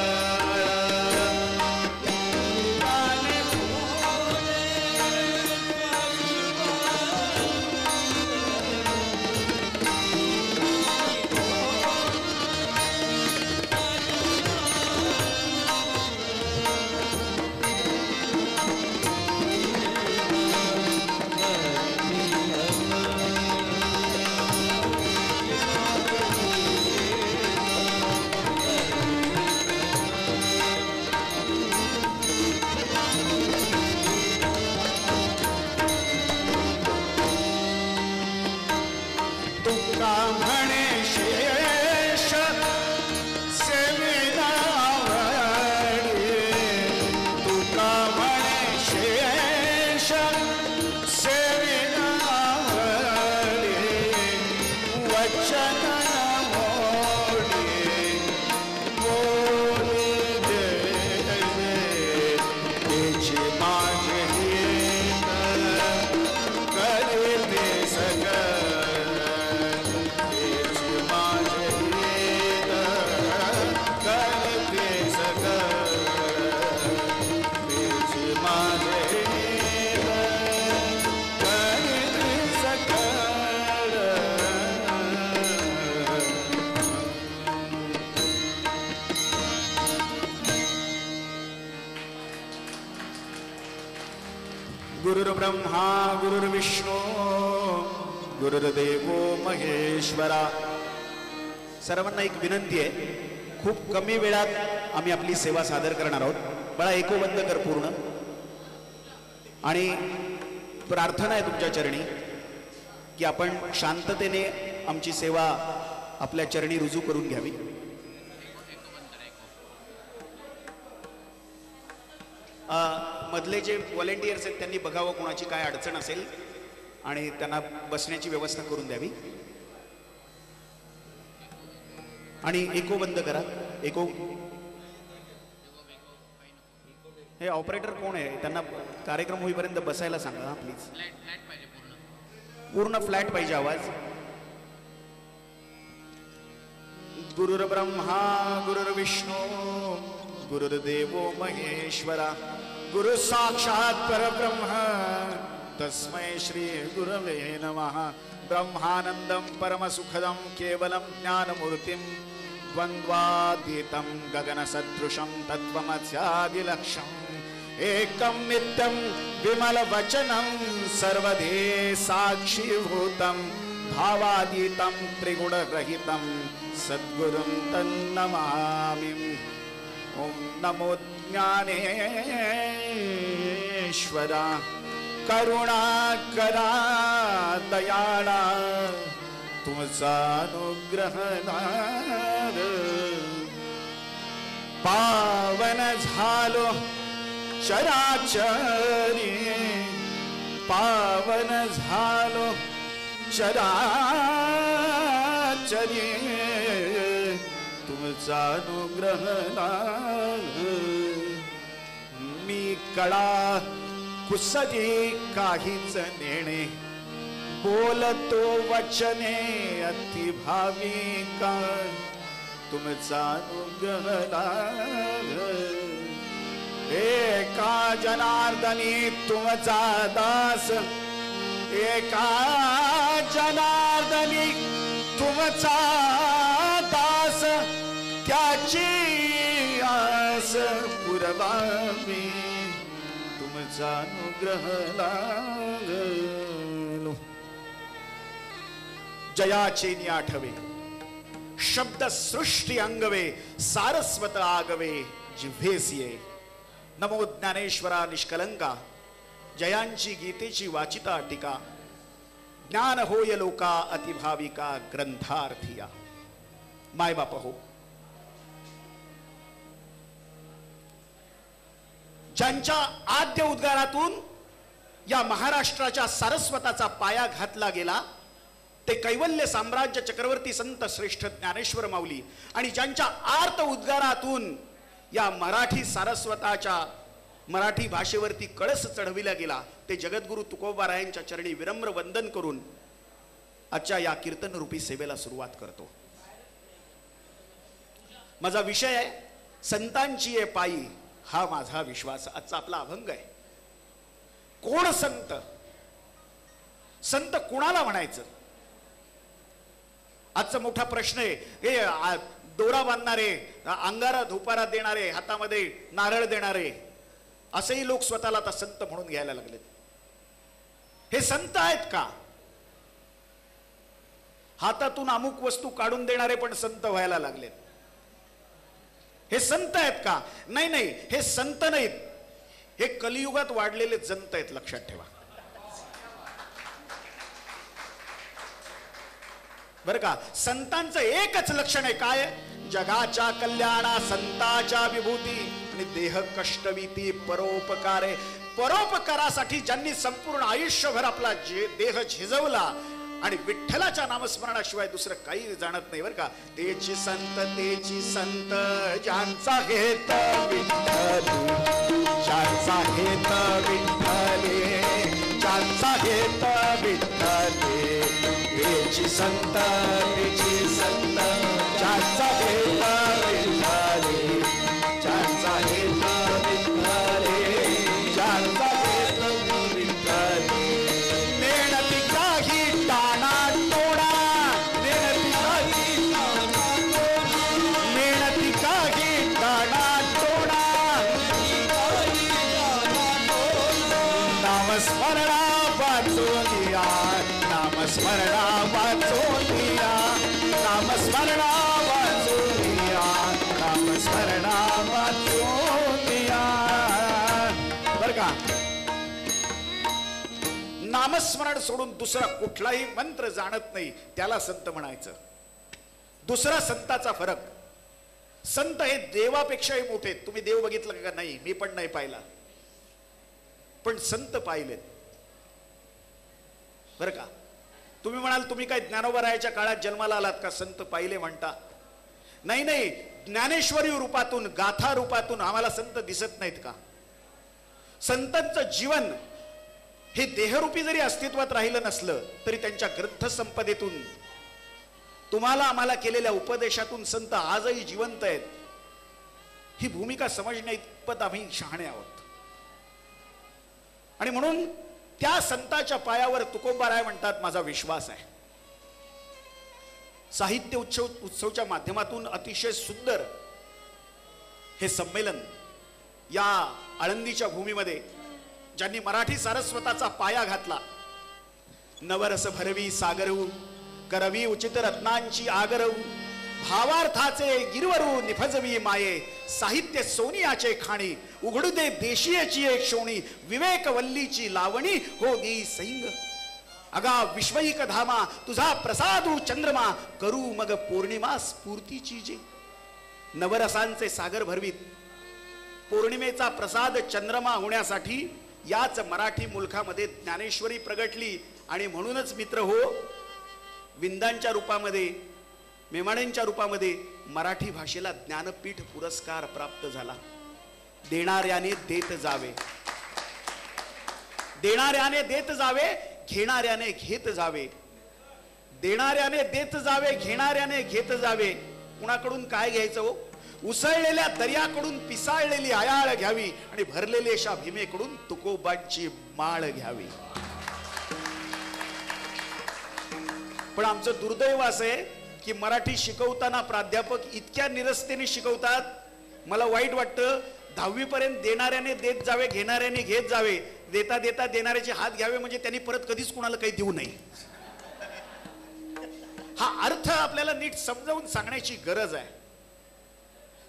तुका म्हणे शेष सेविना आवडी, तुका म्हणे शेष सेविना आवडी, वचन मोडी बोली दे, तेची माझे गीत करीते सकळ, गुरुर्ब्रह्मा गुरुर्विष्णू गुरुर्देवो महेश्वरा. सर्वांना एक विनंती आहे, खूप कमी वेळात आम्ही आपली सेवा सादर करणार आहोत. बाळा एकोबंद कर पूर्ण, आणि प्रार्थना आहे तुमच्या चरणी की आपण शांततेने आमची सेवा आपल्या चरणी रुजू करून घ्यावी. मधले जे व्हॉलेंटियर्स आहेत त्यांनी बघावं कोणाची काय अडचण असेल आणि त्यांना बसण्याची व्यवस्था करून द्यावी. आणि एको बंद करा. एको. हे ऑपरेटर कोण आहे? त्यांना कार्यक्रम होईपर्यंत बसायला सांगा हा प्लीज. पूर्ण फ्लॅट पाहिजे आवाज. गुरुर्ब्रह्मा गुरुर्विष्णू गुरुर्देवो महेश्वरा गुरु साक्षात परब्रह्म तस्मै श्री गुरवे नमः. ब्रह्मानंदं परमसुखदं केवलं ज्ञानमूर्तिं द्वन्द्वातीतं गगनसदृशं तत्त्वमस्यादिलक्ष्यम् एकं नित्यं विमलवचनं सर्वधे साक्षीभूतं भावातीतं त्रिगुणरहितं सद्गुरुं तन्नमामि. ॐ नमो ज्ञानेश्वरा करुणाकरा दयाळा तुमचा अनुग्रह पावन झालो चराचरी पावन झालो चराचरी तुमचा अनुग्रह मी कळा कुसदी काहीच नेणे बोलतो वचने अति भाविका तुमचा अनुग्रह एका जनार्दनी तुमचा दास एका जनार्दनी तुमचा दास त्याची आस पुरवावी तुमचा अनुग्रह लागलो. जयाचे आठवे शब्द सृष्टी अंगवे सारस्वत आगवे जिव्हेसिये. नमो ज्ञानेश्वरा निष्कलंका जयांची गीतेची वाचिता टीका ज्ञान होय लोका अतिभाविका ग्रंथार्थिया. माय बाप हो, ज्यांच्या आद्य उद्गारातून या महाराष्ट्राच्या सारस्वताचा पाया घातला गेला ते कैवल्य साम्राज्य चक्रवर्ती संत श्रेष्ठ ज्ञानेश्वर माऊली आणि ज्यांच्या आर्त उद्गारातून या मराठी सारस्वताच्या मराठी भाषेवरती कळस चढविला गेला ते जगद्गुरु तुकोबारायांच्या चरणी विनम्र वंदन करून आजच्या या कीर्तन रूपी सेवेला सुरुवात करतो. माझा विषय आहे संतांची आहे पायी हा माझा विश्वास. आजचा आपला अभंग आहे. कोण संत? संत कोणाला म्हणायचं? आजचा मोठा प्रश्न आहे. हे दोरा बांधणारे, अंगारा धुपारा देणारे, हातामध्ये नारळ देणारे असेही लोक स्वतःला आता संत म्हणून घ्यायला लागलेत. हे संत आहेत का? हातातून अमुक वस्तू काढून देणारे पण संत व्हायला लागलेत. हे संत आहेत का? नाही नाही, हे संत नाहीत, हे कलियुगात वाढलेले जंत आहेत. लक्षात ठेवा बर का. संतांचं एकच लक्षण आहे. काय? जगाच्या कल्याणा संताच्या विभूती आणि देह कष्टविती परोपकारे. परोपकारासाठी ज्यांनी संपूर्ण आयुष्यभर आपला देह झिजवला आणि विठ्ठलाच्या नामस्मरणाशिवाय दुसरं काही जाणत नाही बर का. तेची संत ज्यांचा घेत विठ्ठली, ज्यांचा घेत विठ्ठली, ज्यांचा घेत विठ्ठली, तेची संत ज्यांचा घेत विठ्ठली, ज्यांचा घेत विठ्ठली, ज्यांचा घेत विठ्ठली. मेहनती काही टाणा टोणा, मेहनती काही टाणा टोणा, नामस्मरणा वाचोलिया, नामस्मरणा वाचोलिया, नामस्मरणा वाचोलिया, नामस्मरणा वाचोलिया. बर का. नामस्मरण सोडून दुसरा कुठलाही मंत्र जाणत नाही त्याला संत म्हणायचं. दुसरा संताचा फरक. संत हे देवापेक्षाही मोठे. तुम्ही देव बघितलं का? नाही, मी पण नाही पाहिला. पण संत पाहिलेत बरं का. तुम्ही म्हणाल तुम्ही काय ज्ञानोबरायाच्या काळात जन्माला आलात का संत पाहिले म्हणता? नाही नाही, ज्ञानेश्वरी रूपातून गाथा रूपातून आम्हाला संत दिसत नाहीत का? संतांचं जीवन हे देहरूपी जरी अस्तित्वात राहिलं नसलं तरी त्यांच्या ग्रंथसंपदेतून तुम्हाला आम्हाला केलेल्या उपदेशातून संत आजही जिवंत आहेत. ही भूमिका समजण्या इतपत आम्ही शहाणे आहोत. आणि म्हणून त्या संताच्या पायावर तुकोबाराय म्हणतात माझा विश्वास आहे. साहित्य उत्सवच्या माध्यमातून अतिशय सुंदर हे संमेलन या आळंदीच्या भूमीमध्ये ज्यांनी मराठी सारस्वताचा पाया घातला. नवरस भरवी सागरू करवी उचित रत्नांची आगरू भावार्थाचे गिरवरू निफजवी माये साहित्य सोनियाचे खाणी उघडू दे देशीयची एक शोणी विवेक वल्लीची लावणी हो देई सैंग अगा विश्वैक धामा तुझा प्रसादू चंद्रमा करू मग पौर्णिमा स्फूर्तीची जे. नवरसांचे सागर भरवीत पौर्णिमेचा प्रसाद चंद्रमा होण्यासाठी याच मराठी मुलखामध्ये ज्ञानेश्वरी प्रगटली. आणि म्हणूनच मित्र हो, विंदांच्या रूपामध्ये मेमाण्यांच्या रूपामध्ये मराठी भाषेला ज्ञानपीठ पुरस्कार प्राप्त झाला. देणाऱ्याने देत जावे, देणाऱ्याने देत जावे, घेणाऱ्याने घेत जावे. देणाऱ्याने देत जावे, घेणाऱ्याने घेत जावे. कुणाकडून काय घ्यायचं हो? उसळलेल्या दर्याकडून पिसाळलेली आयाळ घ्यावी आणि भरलेल्या भीमेकडून तुकोबांची माळ घ्यावी. पण आमचं दुर्दैव असं आहे की मराठी शिकवताना प्राध्यापक इतक्या निरस्तेने शिकवतात. मला वाईट वाटतं. 10वी पर्यंत देणाऱ्याने देत जावे, घेणाऱ्याने घेत जावे. देता देता देणाऱ्याचे हात घ्यावे म्हणजे त्यांनी परत कधीच कुणाला काही देऊ नये. हा अर्थ आपल्याला नीट समजावून सांगण्याची गरज आहे.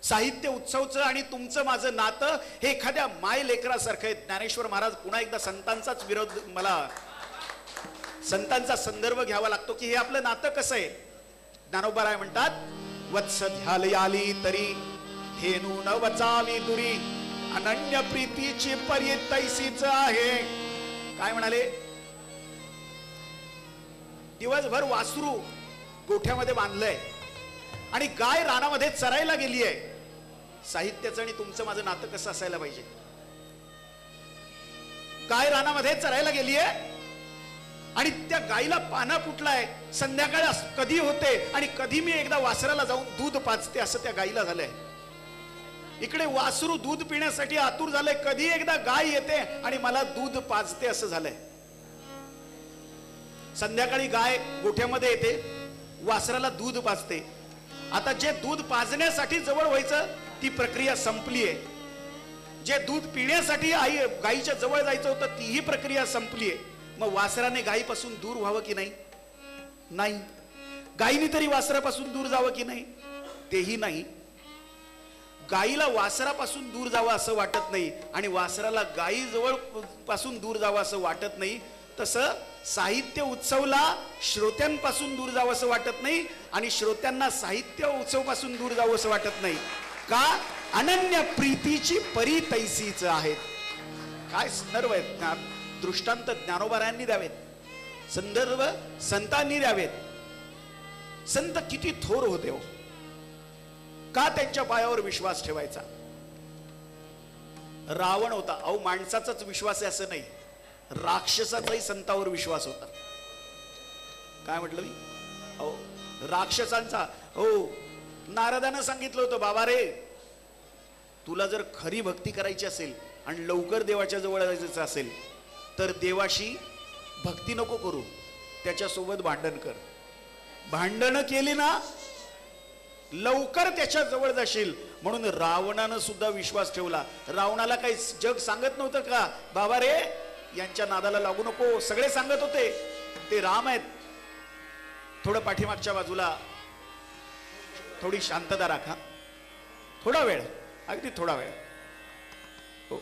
साहित्य उत्सवचं आणि तुमचं माझं नातं हे एखाद्या माय लेकरासारखं आहे. ज्ञानेश्वर महाराज पुन्हा एकदा संतांचाच विरोध, मला संतांचा संदर्भ घ्यावा लागतो की हे आपलं नातं कसं आहे. ज्ञानोबाराय म्हणतात वत्स ध्यालयाली तरी धेनू न वचावी दुरी अनन्य प्रीतीची परी तैसीच आहे. काय म्हणाले? दिवसभर वासरू गोठ्यामध्ये बांधलंय आणि गाय रानामध्ये चरायला गेली आहे. साहित्याचं आणि तुमचं माझं नातं कसं असायला पाहिजे? गाय रानामध्ये चरायला गेली आहे आणि त्या गायीला पाना फुटलाय. संध्याकाळ कधी होते आणि कधी मी एकदा वासराला जाऊन दूध पाजते असं त्या गायीला झालंय. इकडे वासरू दूध पिण्यासाठी आतुर झालंय. कधी एकदा गाय येते आणि मला दूध पाजते असं झालंय. संध्याकाळी गाय गोठ्यामध्ये येते, वासराला दूध पाजते. आता जे दूध पाजण्यासाठी जवळ व्हायचं ती प्रक्रिया संपली आहे. जे दूध पिण्यासाठी गायीच्या जवळ जायचं होतं तीही प्रक्रिया संपली आहे. मग वासराने गायीपासून दूर व्हावं की नाही? नाही. गायीने तरी वासरापासून दूर जावं की नाही? तेही नाही. गायीला वासरापासून दूर जावं असं वाटत नाही आणि वासराला गायी जवळ पासून दूर जावं असं वाटत नाही. तसं साहित्य उत्सवला श्रोत्यांपासून दूर जावं असं वाटत नाही आणि श्रोत्यांना साहित्य उत्सव पासून दूर जावं असं वाटत नाही. का? अनन्य प्रीतीची परी तैसीच आहेत. काय संदर्भ आहेत? दृष्टांत ज्ञानोबारायांनी द्यावेत, संदर्भ संतांनी द्यावेत. संत किती थोर होते हो. का त्यांच्या पायावर विश्वास ठेवायचा? रावण होता. अहो माणसाचाच विश्वास आहे असं नाही, राक्षसाचाही संतावर विश्वास होता. काय म्हटलं मी? अहो राक्षसांचा. हो, नारदानं सांगितलं होतं बाबा रे, तुला जर खरी भक्ती करायची असेल आणि लवकर देवाच्या जवळ जायचं असेल तर देवाशी भक्ती नको करू, त्याच्यासोबत भांडण कर. भांडणं केली ना लवकर त्याच्या जवळ जाशील. म्हणून रावणानं सुद्धा विश्वास ठेवला. रावणाला काही जग सांगत नव्हतं का बाबा रे यांच्या नादाला लागू नको? सगळे सांगत होते ते राम आहेत. थोडं पाठीमागच्या बाजूला थोडी शांतता राखा, थोडा वेळ, अगदी थोडा वेळ. हो.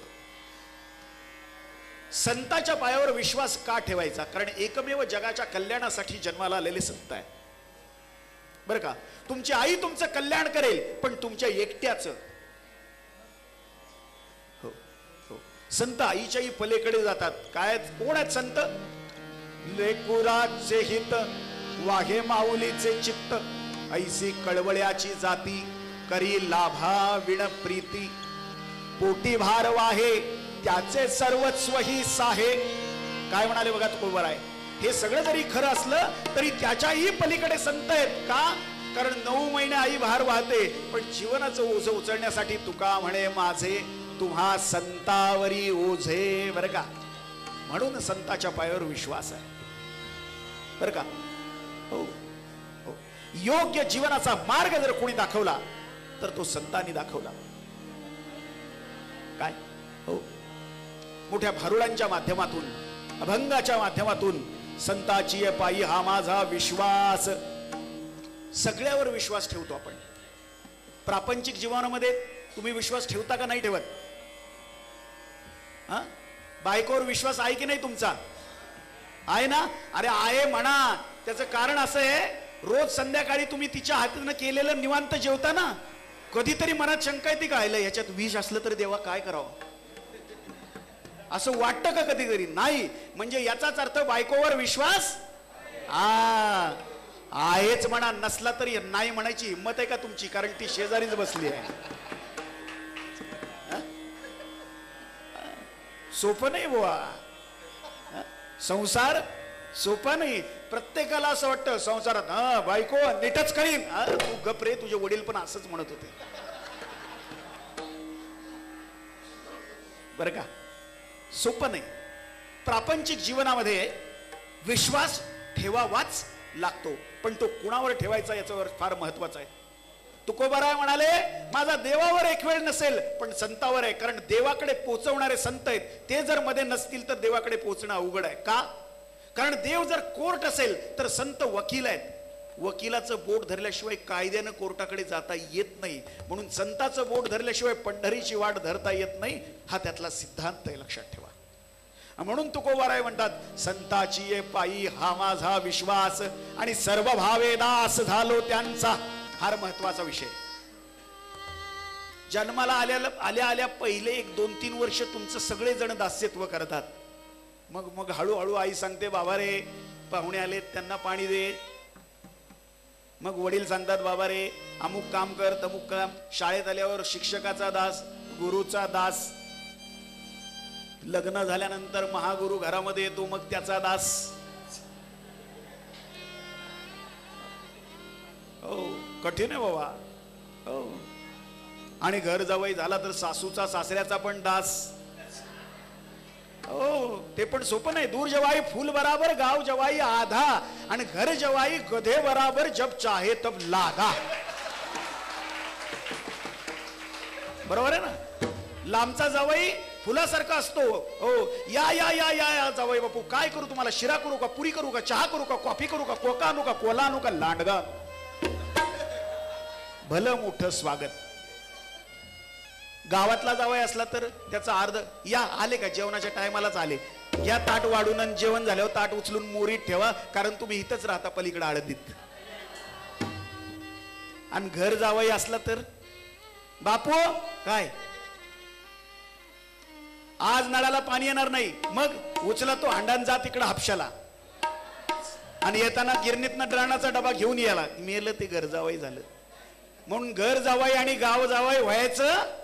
संताच्या पायावर विश्वास का ठेवायचा? कारण एकमेव जगाच्या कल्याणासाठी जन्माला आलेले संत आहे. बरं का? तुमची आई तुमचं कल्याण करेल पण तुमच्या एकट्याचं. हो हो. संत आईच्याही पलीकडे जातात. काय कोण आहेत संत? लेकुराचे हित वाहे माऊलीचे चित्त, ऐसी कळवळ्याची जाती करी लाभा विण प्रीती, पोटी भार वाहे त्याचे सर्वस्व ही साहे. काय म्हणाले बघा तुकोबाराय. हे सगळं जरी खरं असलं तरी त्याच्याही पलीकडे संत आहेत. का? कारण 9 महिने आई भार वाहते, पण जीवनाचं ओझ उचलण्यासाठी तुका म्हणे माझे तुम्हा संतावरी ओझे. बरं का? म्हणून संताच्या पायावर विश्वास आहे. बरं का? हो हो. योग्य जीवनाचा मार्ग जर कोणी दाखवला तर तो संतांनी दाखवला. काय? हो. मोठ्या भारुडांच्या माध्यमातून, अभंगाच्या माध्यमातून संताची पायी हा माझा विश्वास. सगळ्यावर विश्वास ठेवतो आपण. प्रापंचिक जीवनामध्ये तुम्ही विश्वास ठेवता का नाही ठेवत? हा? बायकोवर विश्वास आहे की नाही तुमचा? आहे ना? अरे आहे म्हणा. त्याचं कारण असं आहे, रोज संध्याकाळी तुम्ही तिच्या हातानं केलेलं निवांत जेवता ना, कधीतरी मनात शंका येते का ह्याच्यात विष असलं तर देवा काय करावं, असं वाटतं का कधीतरी? नाही. म्हणजे याचाच अर्थ बायकोवर विश्वास आहेच म्हणा. नसला तरी नाही म्हणायची हिंमत आहे का तुमची? कारण ती शेजारीच बसली आहे. सोपं नाही बुवा. संसार सोपा नाही. प्रत्येकाला असं वाटतं संसारात बायको नीटच करीन. तू गप रे, तुझे वडील पण असंच म्हणत होते. बरं का? सोपं नाही. प्रापंचिक जीवनामध्ये विश्वास ठेवावाच लागतो, पण तो कुणावर ठेवायचा याच्यावर फार महत्वाचं आहे. तुकोबाराय म्हणाले माझा देवावर एक वेळ नसेल पण संतावर आहे. कारण देवाकडे पोहोचवणारे संत आहेत, ते जर मध्ये नसतील तर देवाकडे पोहोचणं अवघड आहे. का? कारण देव जर कोर्ट असेल तर संत वकील आहेत. वकिलाचं बोट धरल्याशिवाय कायद्यानं कोर्टाकडे जाता येत नाही. म्हणून संताचं बोट धरल्याशिवाय पंढरीची वाट धरता येत नाही. हा त्यातला सिद्धांत आहे, लक्षात ठेवा. म्हणून तुकोबाराय म्हणतात संताची ये पायी हा माझा विश्वास आणि सर्व भावे दास झालो त्यांचा. फार महत्वाचा विषय. जन्माला आल्या आल्या पहिले 1-2-3 वर्ष तुमचं सगळे जण दास्यत्व करतात. मग हळूहळू आई सांगते बाबा रे पाहुणे आलेत त्यांना पाणी दे. मग वडील सांगतात बाबा रे अमुक काम कर तमुक काम. शाळेत आल्यावर शिक्षकाचा दास, गुरुचा दास. लग्न झाल्यानंतर महागुरु घरामध्ये येतो, मग त्याचा दास. हो कठीण आहे बाबा. हो. आणि घर जावई झाला तर सासूचा सासऱ्याचा पण दास. हो ते पण सोपं नाही. दूर जवाई फूल बराबर, गाव जवाई आधा, आणि घर जवाई गधे बराबर, जब चाहे तब लागा. बरोबर आहे ना? लांबचा जावई फुलासारखा असतो. हो या या या या जावई बापू काय करू तुम्हाला? शिरा करू का, पुरी करू का, चहा करू का, कॉफी करू का, कोका आणू का, कोला आणू का, लांडगा. भलं मोठं स्वागत. गावातला जावई असला तर त्याचा अर्ध या आले का जेवणाच्या टायमालाच आले, या ताट वाढून आणि जेवण झाल्यावर ताट उचलून मोरीत ठेवा, कारण तुम्ही इथंच राहता पलीकडे आळंदीत. आणि घर जावई असला तर बापू काय आज नळाला पाणी येणार नाही, मग उचला तो हांडान जा तिकडे हापशाला, आणि येताना गिरणीतनं ड्राणाचा डबा घेऊन याला. मेलं ते घर जावई झालं. म्हणून घर जावई आणि गाव जावई व्हायचं.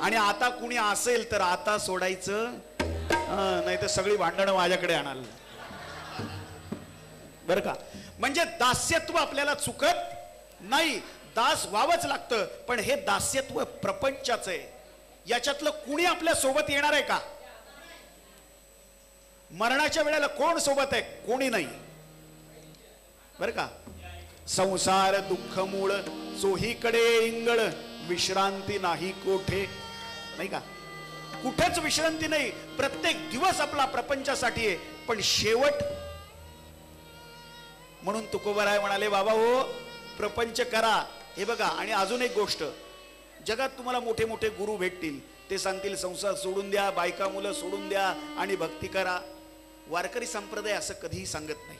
आणि आता कुणी असेल तर आता सोडायचं, नाही तर सगळी भांडणं माझ्याकडे आणाल. बर का? म्हणजे दास्यत्व आपल्याला चुकत नाही, दास व्हावंच लागतं. पण हे दास्यत्व प्रपंचाचं आहे. याच्यातलं कुणी आपल्या सोबत येणार आहे का? मरणाच्या वेळेला कोण सोबत आहे? कोणी नाही. बर का? संसार दुःख मूळ चोहीकडे इंगळ, विश्रांती नाही कोठे. नाही का? कुठेच विश्रांती नाही. प्रत्येक दिवस आपला प्रपंचासाठी आहे, पण शेवट. म्हणून तुकोबाराय म्हणाले बाबा हो प्रपंच करा. हे बघा, आणि अजून एक गोष्ट, जगात तुम्हाला मोठे मोठे गुरु भेटतील, ते सांगतील संसार सोडून द्या, बायका मुलं सोडून द्या आणि भक्ती करा. वारकरी संप्रदाय असं कधीही सांगत नाही.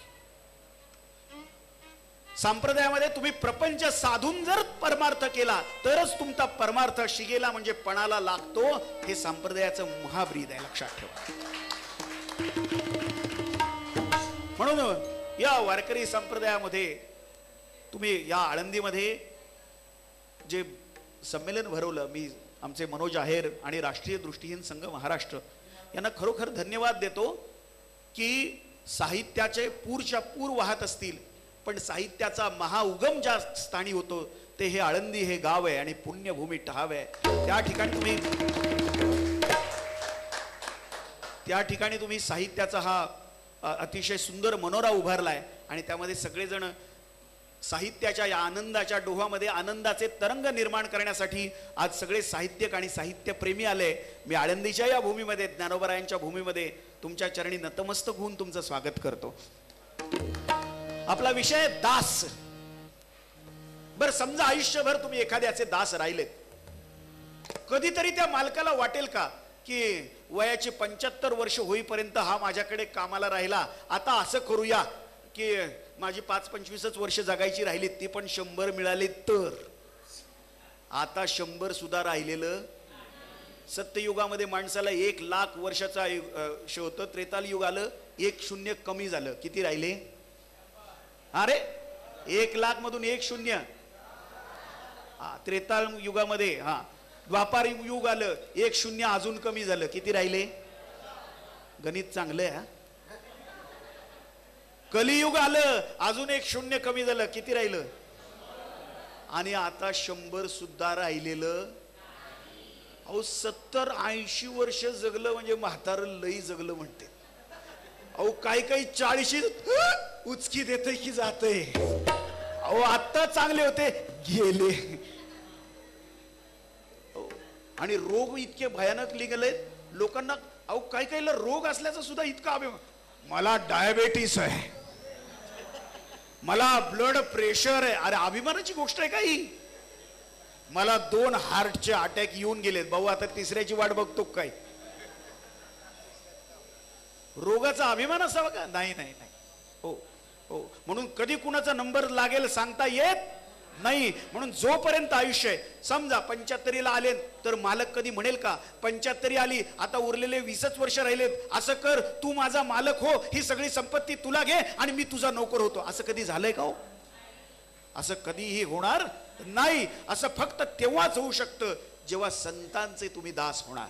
संप्रदायामध्ये तुम्ही प्रपंच साधून जर परमार्थ केला तरच तुमचा परमार्थ शिगेला म्हणजे पणाला लागतो. हे संप्रदायाचं महाब्रीद आहे, लक्षात ठेवा. म्हणून या वारकरी संप्रदायामध्ये तुम्ही या आळंदीमध्ये जे संमेलन भरवलं, मी आमचे मनोज आहेर आणि राष्ट्रीय दृष्टीहीन संघ महाराष्ट्र यांना खरोखर धन्यवाद देतो की साहित्याचे पूरच्या पूर वाहत असतील, पण साहित्याचा महाउगम ज्या स्थानी होतो ते हे आळंदी हे गाव आहे आणि पुण्यभूमी टहाव आहे. त्या ठिकाणी तुम्ही साहित्याचा हा अतिशय सुंदर मनोरा उभारलाय आणि त्यामध्ये सगळेजण साहित्याच्या या आनंदाच्या डोहामध्ये आनंदाचे तरंग निर्माण करण्यासाठी आज सगळे साहित्यिक आणि साहित्यप्रेमी आले. मी आळंदीच्या या भूमीमध्ये, ज्ञानोबरायांच्या भूमीमध्ये तुमच्या चरणी नतमस्तक होऊन तुमचं स्वागत करतो. आपला विषय दास. बर, समजा आयुष्यभर तुम्ही एखाद्याचे दास राहिलेत, कधीतरी त्या मालकाला वाटेल का की वयाची 75 वर्ष होईपर्यंत हा माझ्याकडे कामाला राहिला, आता असं करूया की माझी 5-25 वर्ष जगायची राहिली, ती पण 100 मिळाली तर. आता 100 सुद्धा राहिलेलं. सत्ययुगामध्ये माणसाला 1,00,000 वर्षाचा आयुष्य होतं. त्रेताल युग आलं, 1 शून्य कमी झालं. किती राहिले? अरे 1,00,000 मधून 1 शून्य. त्रेताल युगामध्ये द्वापार युग आलं, 1 शून्य अजून कमी झालं. किती राहिले? गणित चांगलं आहे. कलियुग आलं, अजून 1 शून्य कमी झालं. किती राहिलं? आणि आता 100 सुद्धा राहिलेलं. अहो 70-80 वर्ष जगलं म्हणजे म्हातारं लई जगलं म्हणते. अहो काही 40 उचकी देते की जाते. अहो आता चांगले होते, गेले. आणि रोग इतके भयानक निघाले लोकांना. अहो काहीला रोग असल्याचा सुद्धा इतका अभिमान. मला डायबेटीस आहे, मला ब्लड प्रेशर आहे. अरे अभिमानाची गोष्ट आहे काही. मला 2 हार्टचे अटॅक येऊन गेलेत भाऊ, आता 3ऱ्याची वाट बघतो काय. रोगाचा अभिमान असावा का? नाही नाही नाही. हो हो, म्हणून कधी कुणाचा नंबर लागेल सांगता येत नाही. म्हणून जोपर्यंत आयुष्य आहे, समजा 75ला आले तर मालक कधी म्हणेल का 75 आली आता उरलेले 20च वर्ष राहिलेत, असं कर, तू माझा मालक हो, ही सगळी संपत्ती तुला घे आणि मी तुझा नोकर होतो. असं कधी झालंय का हो? असं कधीही होणार नाही. असं फक्त तेव्हाच होऊ शकतं जेव्हा संतांचे तुम्ही दास होणार.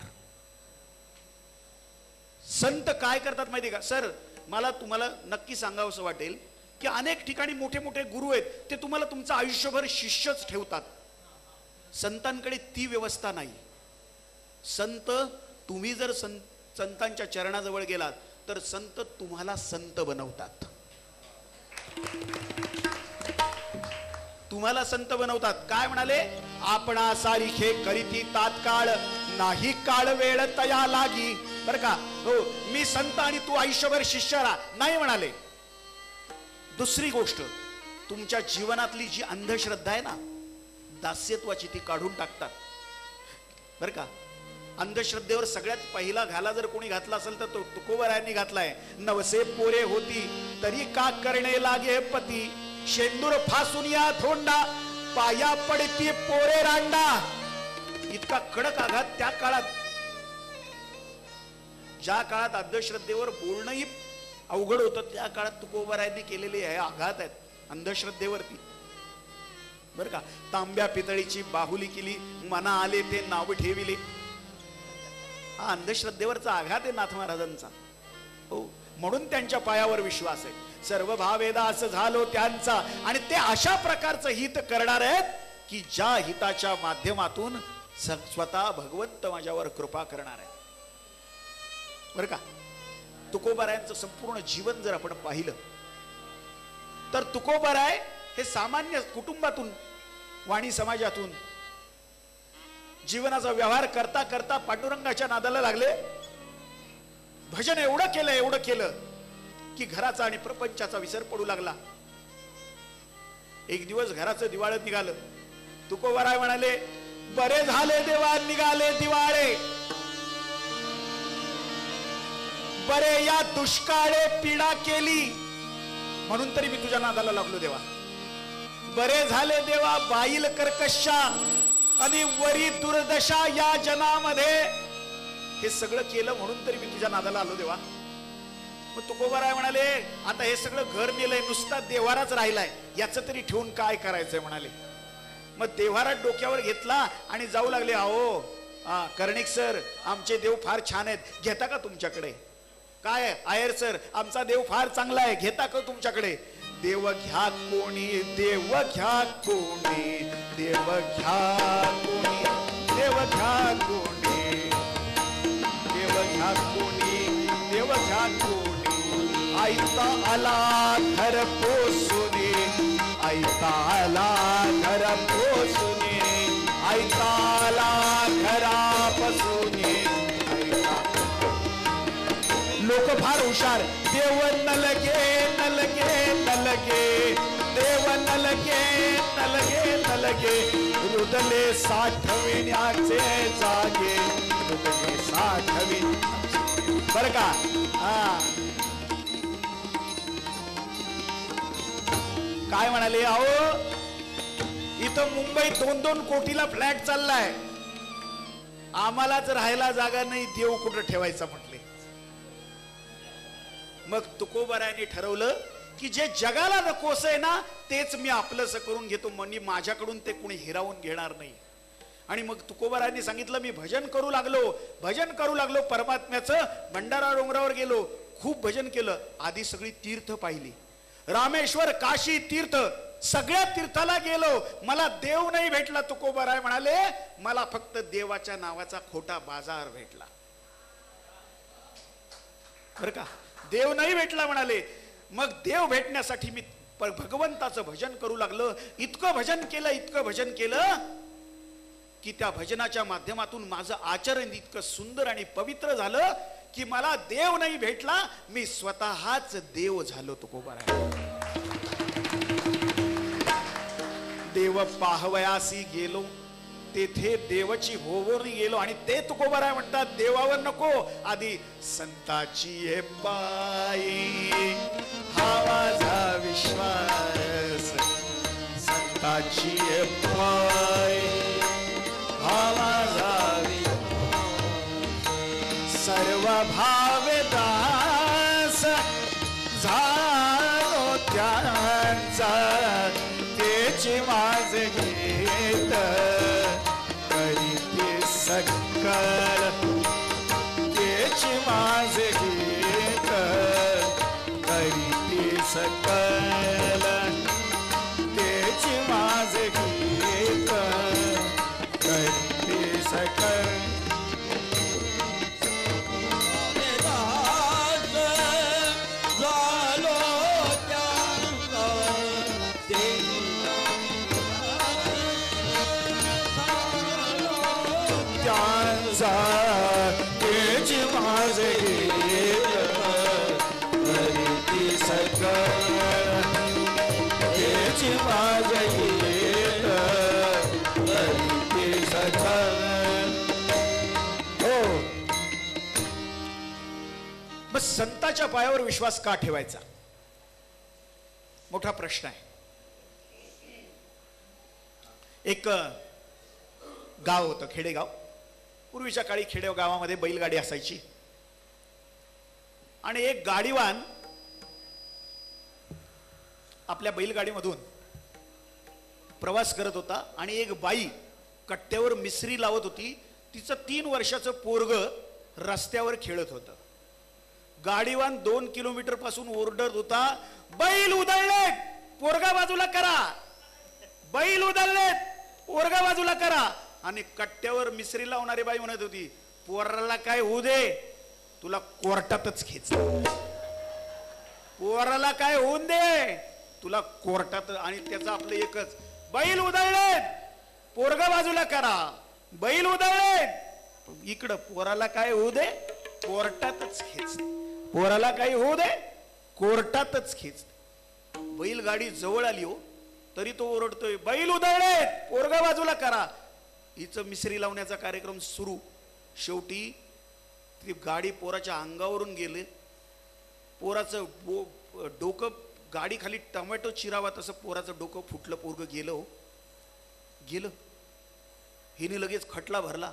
संत काय करतात माहिती का सर? मला तुम्हाला नक्की सांगावंसं वाटेल की अनेक ठिकाणी मोठे मोठे गुरु आहेत, ते तुम्हाला तुमचं आयुष्यभर शिष्यच ठेवतात. संतांकडे ती व्यवस्था नाही. संत, तुम्ही जर संतांच्या चरणाजवळ गेलात तर संत तुम्हाला संत बनवतात. तुम्हाला संत बनवतात. काय म्हणाले? आपणा सारिखे करीती तात्काळ, नाही काळ वेळ तया लागी. बर का? हो, मी संत आणि तू आयुष्यभर शिष्य राहा नाही म्हणाले. दुसरी गोष्ट, तुमच्या जीवनातली जी अंधश्रद्धा आहे ना, दास्यत्वाची, ती काढून टाकतात. बर का? अंधश्रद्धेवर सगळ्यात पहिला घाला जर कोणी घातला असेल तर तो तुकोबरायांनी घातलाय. नवसे पोरे होती तरी का करणे लागे पती, शेंदूर फासून या थोंडा, पाया पडती पोरे रांडा. इतका कडक आघात त्या काळात, ज्या काळात अंधश्रद्धेवर बोलणंही अवघड होतं, त्या काळात तुकोबरायांनी केलेले हे आघात आहेत अंधश्रद्धेवरती. बर का? तांब्या पितळीची बाहुली केली, मना आले ते नाव ठेविले. हा अंधश्रद्धेवरचा आघात आहे नाथ महाराजांचा. हो, म्हणून त्यांच्या पायावर विश्वास आहे. सर्व भावेदास झालो त्यांचा. आणि ते अशा प्रकारचं हित करणार आहेत की ज्या हिताच्या माध्यमातून स्वतः भगवंत माझ्यावर कृपा करणार आहे. बर का? तुकोबारायांचं संपूर्ण जीवन जर आपण पाहिलं तर तुकोबाराय हे सामान्य कुटुंबातून, वाणी समाजातून जीवनाचा व्यवहार करता करता पांडुरंगाच्या नादाला लागले. भजन एवढं केलं की घराचा आणि प्रपंचाचा विसर पडू लागला. एक दिवस घराचं दिवाळं निघालं. तुकोबाराय म्हणाले, बरे झाले देवा निघाले दिवाळे, बरे या दुष्काळे पीडा केली, म्हणून तरी मी तुझ्या नादाला लागलो देवा. बरे झाले देवा बाईल कर्कशा आणि वरी दुर्दशा या जनामध्ये. हे सगळं केलं म्हणून तरी मी तुझ्या नादाला आलो देवा. मग तुकोबाराय म्हणाले आता हे सगळं घर नेलंय, नुसता देवाराच राहिलाय, याचं तरी ठेवून काय करायचंय म्हणाले. मग देवारा डोक्यावर घेतला आणि जाऊ लागले. अहो कर्णिक सर आमचे देव फार छान आहेत, घेता का तुमच्याकडे? काय आयर सर आमचा देव फार चांगला आहे, घेता का तुमच्याकडे? देव घ्या कोणी, देव घ्या कोणी, देव घ्या कोणी, देव घ्या कोणी, देव घ्या कोणी, देव घ्या कोणी. आईता आला घर पोसुनी, आईता आला घर पोसुनी, आईता आला घरापासूनी. लोक फार हुशार. देव नलगे नलगे नलगे, देव नलगे नलगे नलगे, रुदले साठविण्याचे जागे, रुदले साठविण्याचे. बर का? काय म्हणाले? अहो इथं मुंबईत 2-2 कोटीला फ्लॅट चाललाय, आम्हालाच राहायला जागा नाही, देव कुठं ठेवायचा म्हटले. मग तुकोबारायांनी ठरवलं की जे जगाला नकोस आहे ना तेच मी आपलंसं करून घेतो, म्हणजे माझ्याकडून ते कुणी हिरावून घेणार नाही. आणि मग तुकोबारायांनी सांगितलं मी भजन करू लागलो, भजन करू लागलो परमात्म्याचं. भंडारा डोंगरावर गेलो, खूप भजन केलं. आधी सगळी तीर्थ पाहिली, रामेश्वर काशी तीर्थ, सगळ्या तीर्थाला गेलो, मला देव नाही भेटला. तुकोबाराय म्हणाले मला फक्त देवाच्या नावाचा खोटा बाजार भेटला. बरं का? देव नाही भेटला म्हणाले. मग देव भेटण्यासाठी मी भगवंताचं भजन करू लागलं. इतकं भजन केलं, इतकं भजन केलं की त्या भजनाच्या माध्यमातून माझं आचरण इतकं सुंदर आणि पवित्र झालं की मला देव नाही भेटला, मी स्वतःच देव झालो. तुकोबाराय देव पाहवयासी गेलो, तेथे देवाची होवरी गेलो. आणि ते तुकोबाराय म्हणतात देवावर नको, आधी संताची हे पायी हा माझा विश्वास, संताची हे पायी हा माझा सर्व भावदास झालो त्यांचा, तेची माझे गीत करीते सकल, तेची माझे गीत करीते सकल, तेची माझे गीत करीते सकल. मग संताच्या पायावर विश्वास का ठेवायचा? मोठा प्रश्न आहे. एक गाव होतं, खेडेगाव. पूर्वीच्या काळी खेडेगावामध्ये बैलगाडी असायची आणि एक गाडीवान आपल्या बैलगाडीमधून प्रवास करत होता आणि एक बाई कट्ट्यावर मिसरी लावत होती. तिचं 3 वर्षाचं पोरग रस्त्यावर खेळत होतं. गाडीवान 2 किलोमीटर पासून ओरडत होता, बैल उधळलेत, पोरगा बाजूला करा, बैल उधळलेत, पोरगा बाजूला करा. आणि कट्ट्यावर मिसरी लावणारी बाई म्हणत होती, पोराला काय होऊ दे, तुला कोर्टातच खेच, पोराला काय होऊन दे, तुला कोर्टात. आणि त्याचं आपलं एकच, बैल उधळलेत, पोरगा बाजूला करा, बैल उधळलेत, इकडं पोराला काय होऊ दे, कोर्टातच खेच, पोराला काय होऊ दे, कोर्टातच खेच. बैलगाडी जवळ आली हो तरी तो ओरडतोय, बैल उधळलेत, पोरगा बाजूला करा. हिचं मिसरी लावण्याचा कार्यक्रम सुरू. शेवटी ती गाडी पोराच्या अंगावरून गेले, पोराचं डोकं गाडी खाली टोमॅटो चिरावा तसं पोराचं डोकं फुटलं, पोरग गेलं गेलं. हिने लगेच खटला भरला,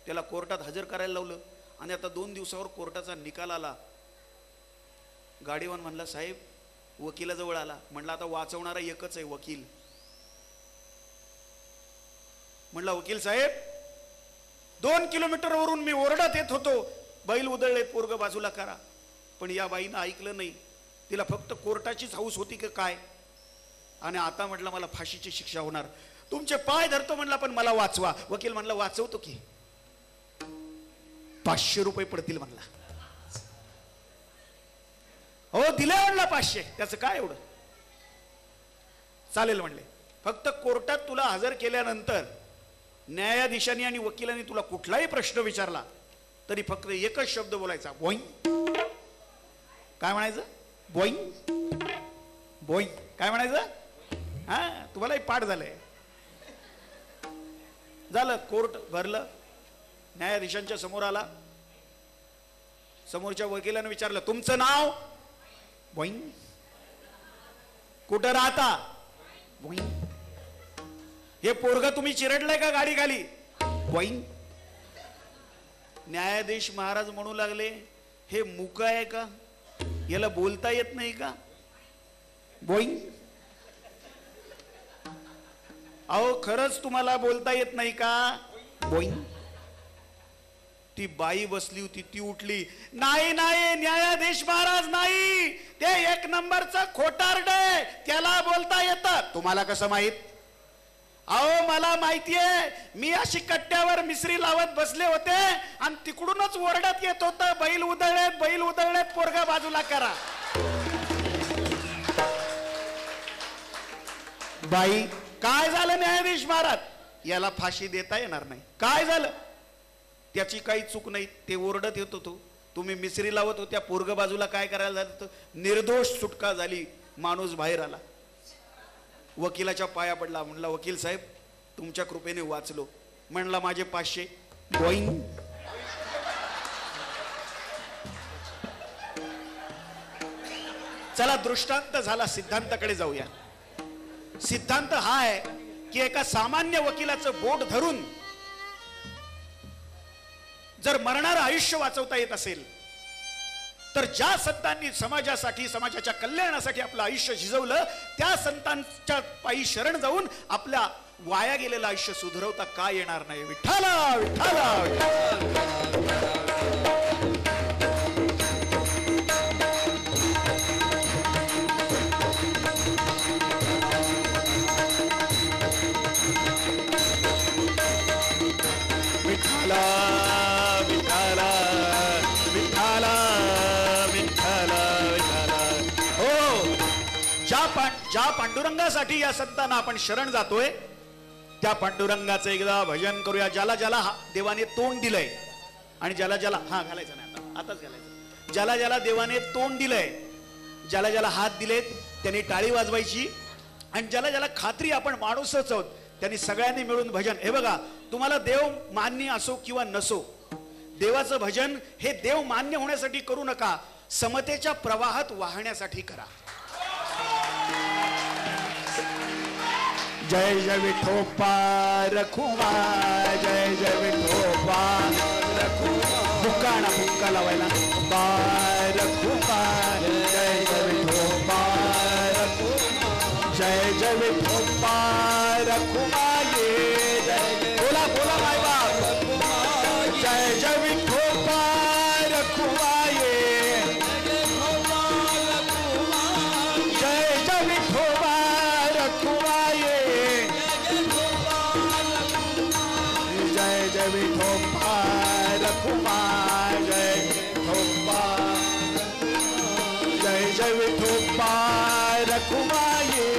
त्याला कोर्टात हजर करायला लावलं. आणि आता 2 दिवसावर कोर्टाचा निकाल आला. गाडीवान म्हणला साहेब, वकिलाजवळ आला, म्हणला आता वाचवणारा एकच आहे वकील. म्हणला वकील साहेब, 2 किलोमीटरवरून मी ओरडत येत होतो, बैल उधळले, पोरग बाजूला करा. पण या बाईनं ऐकलं नाही. तिला फक्त कोर्टाचीच हौस होती की काय. आणि आता म्हटलं मला फाशीची शिक्षा होणार, तुमचे पाय धरतो म्हणला, पण मला वाचवा. वकील म्हणला वाचवतो की, 500 रुपये पडतील म्हणला. हो दिले म्हणला 500, त्याचं काय एवढं. चालेल म्हणले, फक्त कोर्टात तुला हजर केल्यानंतर न्यायाधीशांनी आणि वकिलांनी तुला कुठलाही प्रश्न विचारला तरी फक्त एकच शब्द बोलायचा, बोईंग. काय म्हणायचं? Boeing Boeing. काय म्हणायचं? हा, तुम्हालाही पाठ झालंय. झालं, कोर्ट भरलं, न्यायाधीशांच्या समोर आला. समोरच्या वकिलाने विचारलं, तुमचं नाव? बोईंग. कुठं राहता? बोईंग. हे पोरग तुम्ही चिरडलंय का गाडी खाली? बोईंग. न्यायाधीश महाराज म्हणू लागले, हे मुका आहे का? याला बोलता येत नाही का? बोईंग. अहो खरंच तुम्हाला बोलता येत नाही का? बोईंग. ती बाई बसली होती ती उठली, नाही नाही न्यायाधीश महाराज नाही, ते 1 नंबरचं खोटारड आहे, त्याला बोलता येतं. तुम्हाला कसं माहित? अहो मला माहितीये, मी अशी कट्ट्यावर मिसरी लावत बसले होते आणि तिकडूनच ओरडत येत होतं, बैल उधळलेत, बैल उधळलेत, पोरगा बाजूला करा. बाई, काय झालं न्यायाधीश महाराज? याला फाशी देता येणार नाही. काय झालं? त्याची काही चूक नाही, ते ओरडत येत होतो, तुम्ही मिसरी लावत होत्या, पोरग बाजूला काय करायला झालं? निर्दोष सुटका झाली, माणूस बाहेर आला. वकिलाच्या पाया पडला, म्हणला वकील साहेब तुमच्या कृपेने वाचलो. म्हणला माझे 500. बोईंग. चला दृष्टांत झाला, सिद्धांताकडे जाऊया. सिद्धांत हा आहे की एका सामान्य वकिलाचं बोट धरून जर मरणारं आयुष्य वाचवता येत असेल तर ज्या संतांनी समाजासाठी, समाजाच्या कल्याणासाठी आपलं आयुष्य झिजवलं, त्या संतांच्या पायी शरण जाऊन आपल्या वाया गेलेलं आयुष्य सुधरवता का येणार नाही? विठ्ठला विठ्ठला विठ्ठला विठ्ठला विठ्ठला विठ्ठला विठ्ठला. हो, ज्या पांडुरंगासाठी या संतांना आपण शरण जातोय त्या पांडुरंगाचं एकदा भजन करूया. ज्याला ज्याला देवाने तोंड दिलंय आणि ज्याला ज्याला हा घालायचं नाही, आताच घालायचं. ज्याला ज्याला देवाने तोंड दिलंय, ज्याला ज्याला हात दिलेत त्यांनी टाळी वाजवायची. आणि ज्याला ज्याला खात्री आपण माणूसच आहोत त्यांनी सगळ्यांनी मिळून भजन. हे बघा, तुम्हाला देव मान्य असो किंवा नसो, देवाचं भजन हे देव मान्य होण्यासाठी करू नका, समतेच्या प्रवाहात वाहण्यासाठी करा. जय जय विठोबा रखुमा, जय जय विठोबा रखुमा. बुक्का ना बुक्का लावायला. रखुमा जय जय विठोबा रखुमा, जय जय विठोबा रखुमा ये. जय बोला बोला माय बाप. जय जय विठोबा रखुमा ये. जय जय विठोबा रखुमा ये. जय जय विठोबा रखुमा, जय विठोबा, जय जय विठोबा रखुमा ये.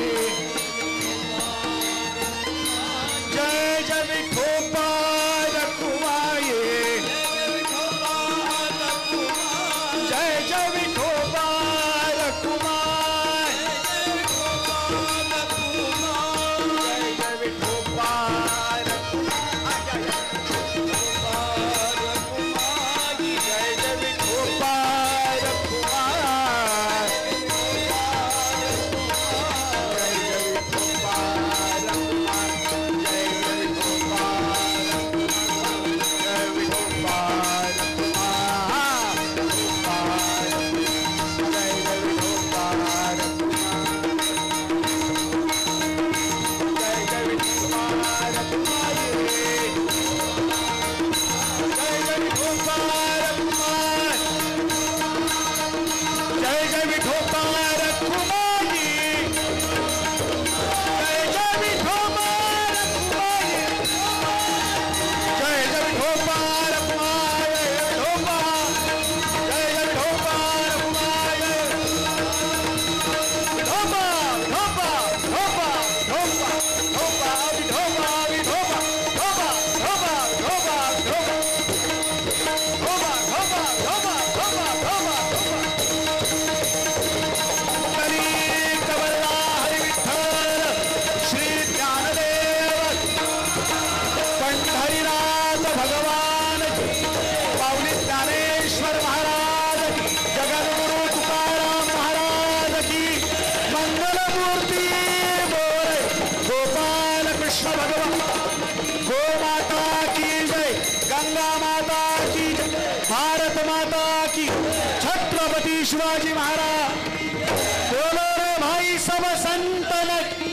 जय जय विठोबा रखुमा ये. जय जय विठोबा रखुमा. जय जय विठोबा रखुमा. जय जय विठोबा रखुमा. जय विठोबा रखुमाई, जय जय विठोबा रखुमाई, जय जय विठोबा रखुमाई, विठोबा जय जय विठोबा रखुमाई, विठोबा विठोबा विठोबा विठोबा विठोबा विठोबा विठोबा विठोबा विठोबा भगवान पावली ज्ञानेश्वर महाराज की, जगद्गुरु तुकाराम महाराज की, मंगलमूर्ती बोले गोपाल कृष्ण भगवान, गो माता की जय, गंगा माता की जय, भारत माता की, छत्रपति शिवाजी महाराज, बोलो रे भाई सब संतन की।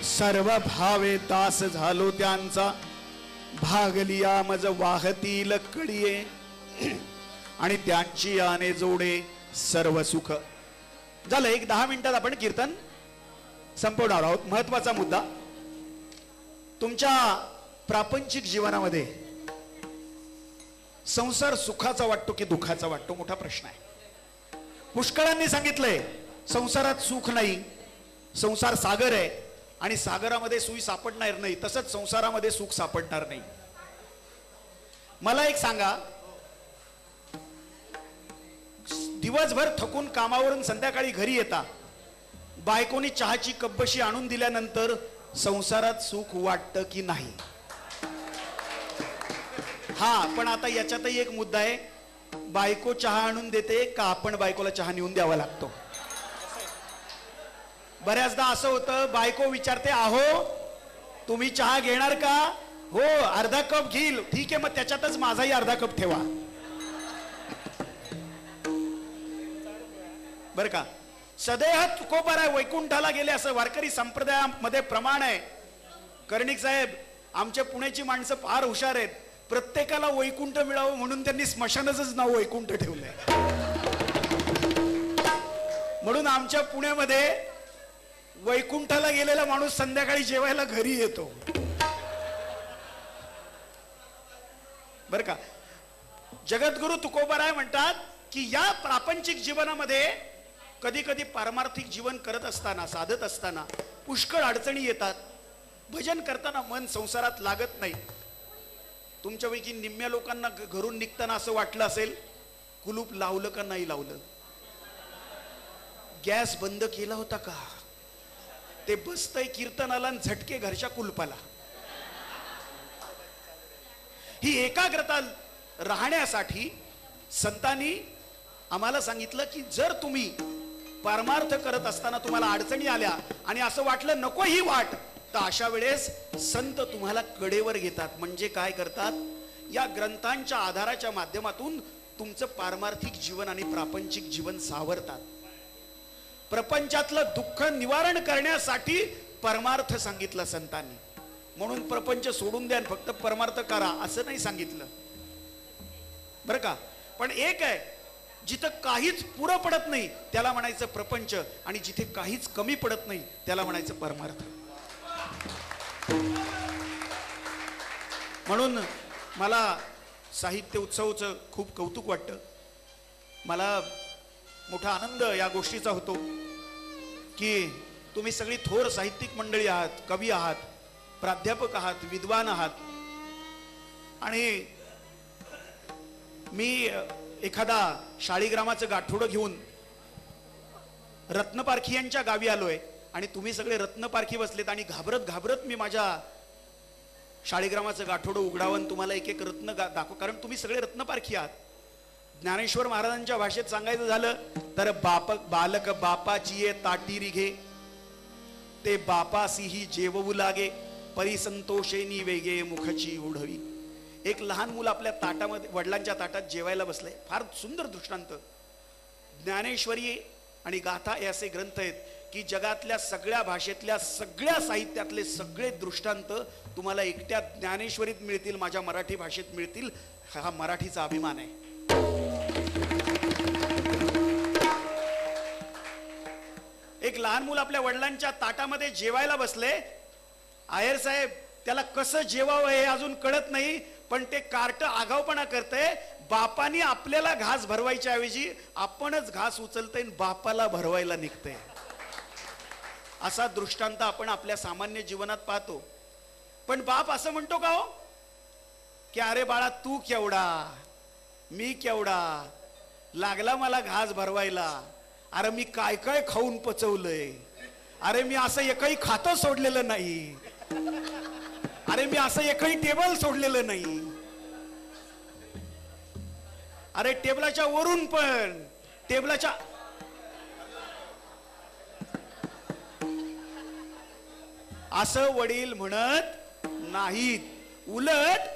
सर्व भावे दास झालो त्यांचा, भागलिया मज वाहतील कळीये, आणि त्यांची आने जोडे सर्व सुख. झालं, एक 10 मिनिटात आपण कीर्तन संपवणार आहोत. महत्वाचा मुद्दा, तुमच्या प्रापंचिक जीवनामध्ये संसार सुखाचा वाटतो की दुःखाचा वाटतो, मोठा प्रश्न आहे. पुष्कळांनी सांगितलंय संसारात सुख नाही, संसार सागर आहे आणि सागरामध्ये सुई सापडणार नाही, तसंच संसारामध्ये सुख सापडणार नाही. मला एक सांगा, दिवसभर थकून कामावरून संध्याकाळी घरी येता, बायकोनी चहाची कप्पशी आणून दिल्यानंतर संसारात सुख वाटतं की नाही? हा, पण आता याच्यातही एक मुद्दा आहे, बायको चहा आणून देते का आपण बायकोला चहा नेऊन द्यावा लागतो? बऱ्याचदा असं होतं, बायको विचारते, अहो तुम्ही चहा घेणार का? हो, अर्धा कप घेईल. ठीक आहे, मग त्याच्यातच माझाही अर्धा कप ठेवा. बर का? सदेह तुकोबाराय वैकुंठाला गेले असं वारकरी संप्रदायामध्ये प्रमाण आहे. कर्णिक साहेब, आमच्या पुण्याची माणसं फार हुशार आहेत. प्रत्येकाला वैकुंठ मिळावं म्हणून त्यांनी स्मशानाचंच नाव वैकुंठ ठेवलंय. म्हणून आमच्या पुण्यामध्ये वैकुंठाला गेलेला माणूस संध्याकाळी जेवायला घरी येतो. बर का? जगद्गुरु तुकोबाराय म्हणतात की या प्रापंचिक जीवनामध्ये कधी कधी पारमार्थिक जीवन करत असताना, साधत असताना पुष्कळ अडचणी येतात. भजन करताना मन संसारात लागत नाही. तुमच्यापैकी निम्म्या लोकांना घरून निघताना असं वाटलं असेल, कुलूप लावलं का नाही लावलं, गॅस बंद केला होता का, ते बसतय कीर्तनाला आणि झटके घरच्या कुलपाला. ही एकाग्रता राहण्यासाठी संतांनी आम्हाला सांगितलं की जर तुम्ही परमार्थ करत असताना तुम्हाला अडचणी आल्या आणि असं वाटलं नको ही वाट, तर अशा वेळेस संत तुम्हाला कडेवर घेतात. म्हणजे काय करतात, या ग्रंथांच्या आधाराच्या माध्यमातून तुमचं पारमार्थिक जीवन आणि प्रापंचिक जीवन सावरतात. प्रपंचातलं दुःख निवारण करण्यासाठी परमार्थ सांगितलं संतांनी. म्हणून प्रपंच सोडून द्या, फक्त परमार्थ करा असं नाही सांगितलं, बरं का? पण एक आहे, जिथं काहीच पुरं पडत नाही त्याला म्हणायचं प्रपंच, आणि जिथे काहीच कमी पडत नाही त्याला म्हणायचं परमार्थ. म्हणून मला साहित्य उत्सवचं खूप कौतुक वाटतं. मला मोठा आनंद या गोष्टीचा होतो की तुम्ही सगळी थोर साहित्यिक मंडळी आहात, कवी आहात, प्राध्यापक आहात, विद्वान आहात. आणि मी एखादा शाळीग्रामाचं गाठोडं घेऊन रत्नपारखी यांच्या गावी आलोय आणि तुम्ही सगळे रत्नपारखी बसलेत आणि घाबरत घाबरत मी माझ्या शाळीग्रामाचं गाठोडं उघडावं, तुम्हाला एक एक रत्न दाखव, कारण तुम्ही सगळे रत्नपारखी आहात. ज्ञानेश्वर महाराजांच्या भाषेत सांगायचं झालं तर बालक बापाची ये ताटीरी घे, ते बापासीही जेवू लागे, परिसंतोषेनी वेगे मुखची उडवी. एक लहान मुलं आपल्या ताटामध्ये, वडिलांच्या ताटात जेवायला बसलंय. फार सुंदर दृष्टांत. ज्ञानेश्वरी आणि गाथा हे असे ग्रंथ आहेत की जगातल्या सगळ्या भाषेतल्या सगळ्या साहित्यातले सगळे दृष्टांत तुम्हाला एकट्या ज्ञानेश्वरीत मिळतील, माझ्या मराठी भाषेत मिळतील. हा मराठीचा अभिमान आहे. एक लहान मूल आपल्या वडिलांच्या ताटामध्ये जेवायला बसले. आयर साहेब त्याला कसं जेवावं हे अजून कळत नाही, पण ते कार्ट आगाऊपणा करतंय. बापानी आपल्याला घास भरवायच्या ऐवजी आपणच घास उचलतोय आणि बापाला भरवायला निघतंय. असा दृष्टांत आपण आपल्या सामान्य जीवनात पाहतो. पण बाप असं म्हणतो का हो की अरे बाळा तू केवढा मी केवढा, लागला मला घास भरवायला, अरे मी काय काय खाऊन पचवलंय, अरे मी असं एकही खातं सोडलेलं नाही, अरे मी असं एकही टेबल सोडलेलं नाही, अरे टेबलाच्या वरून पण टेबलाच्या असं वडील म्हणत नाहीत. उलट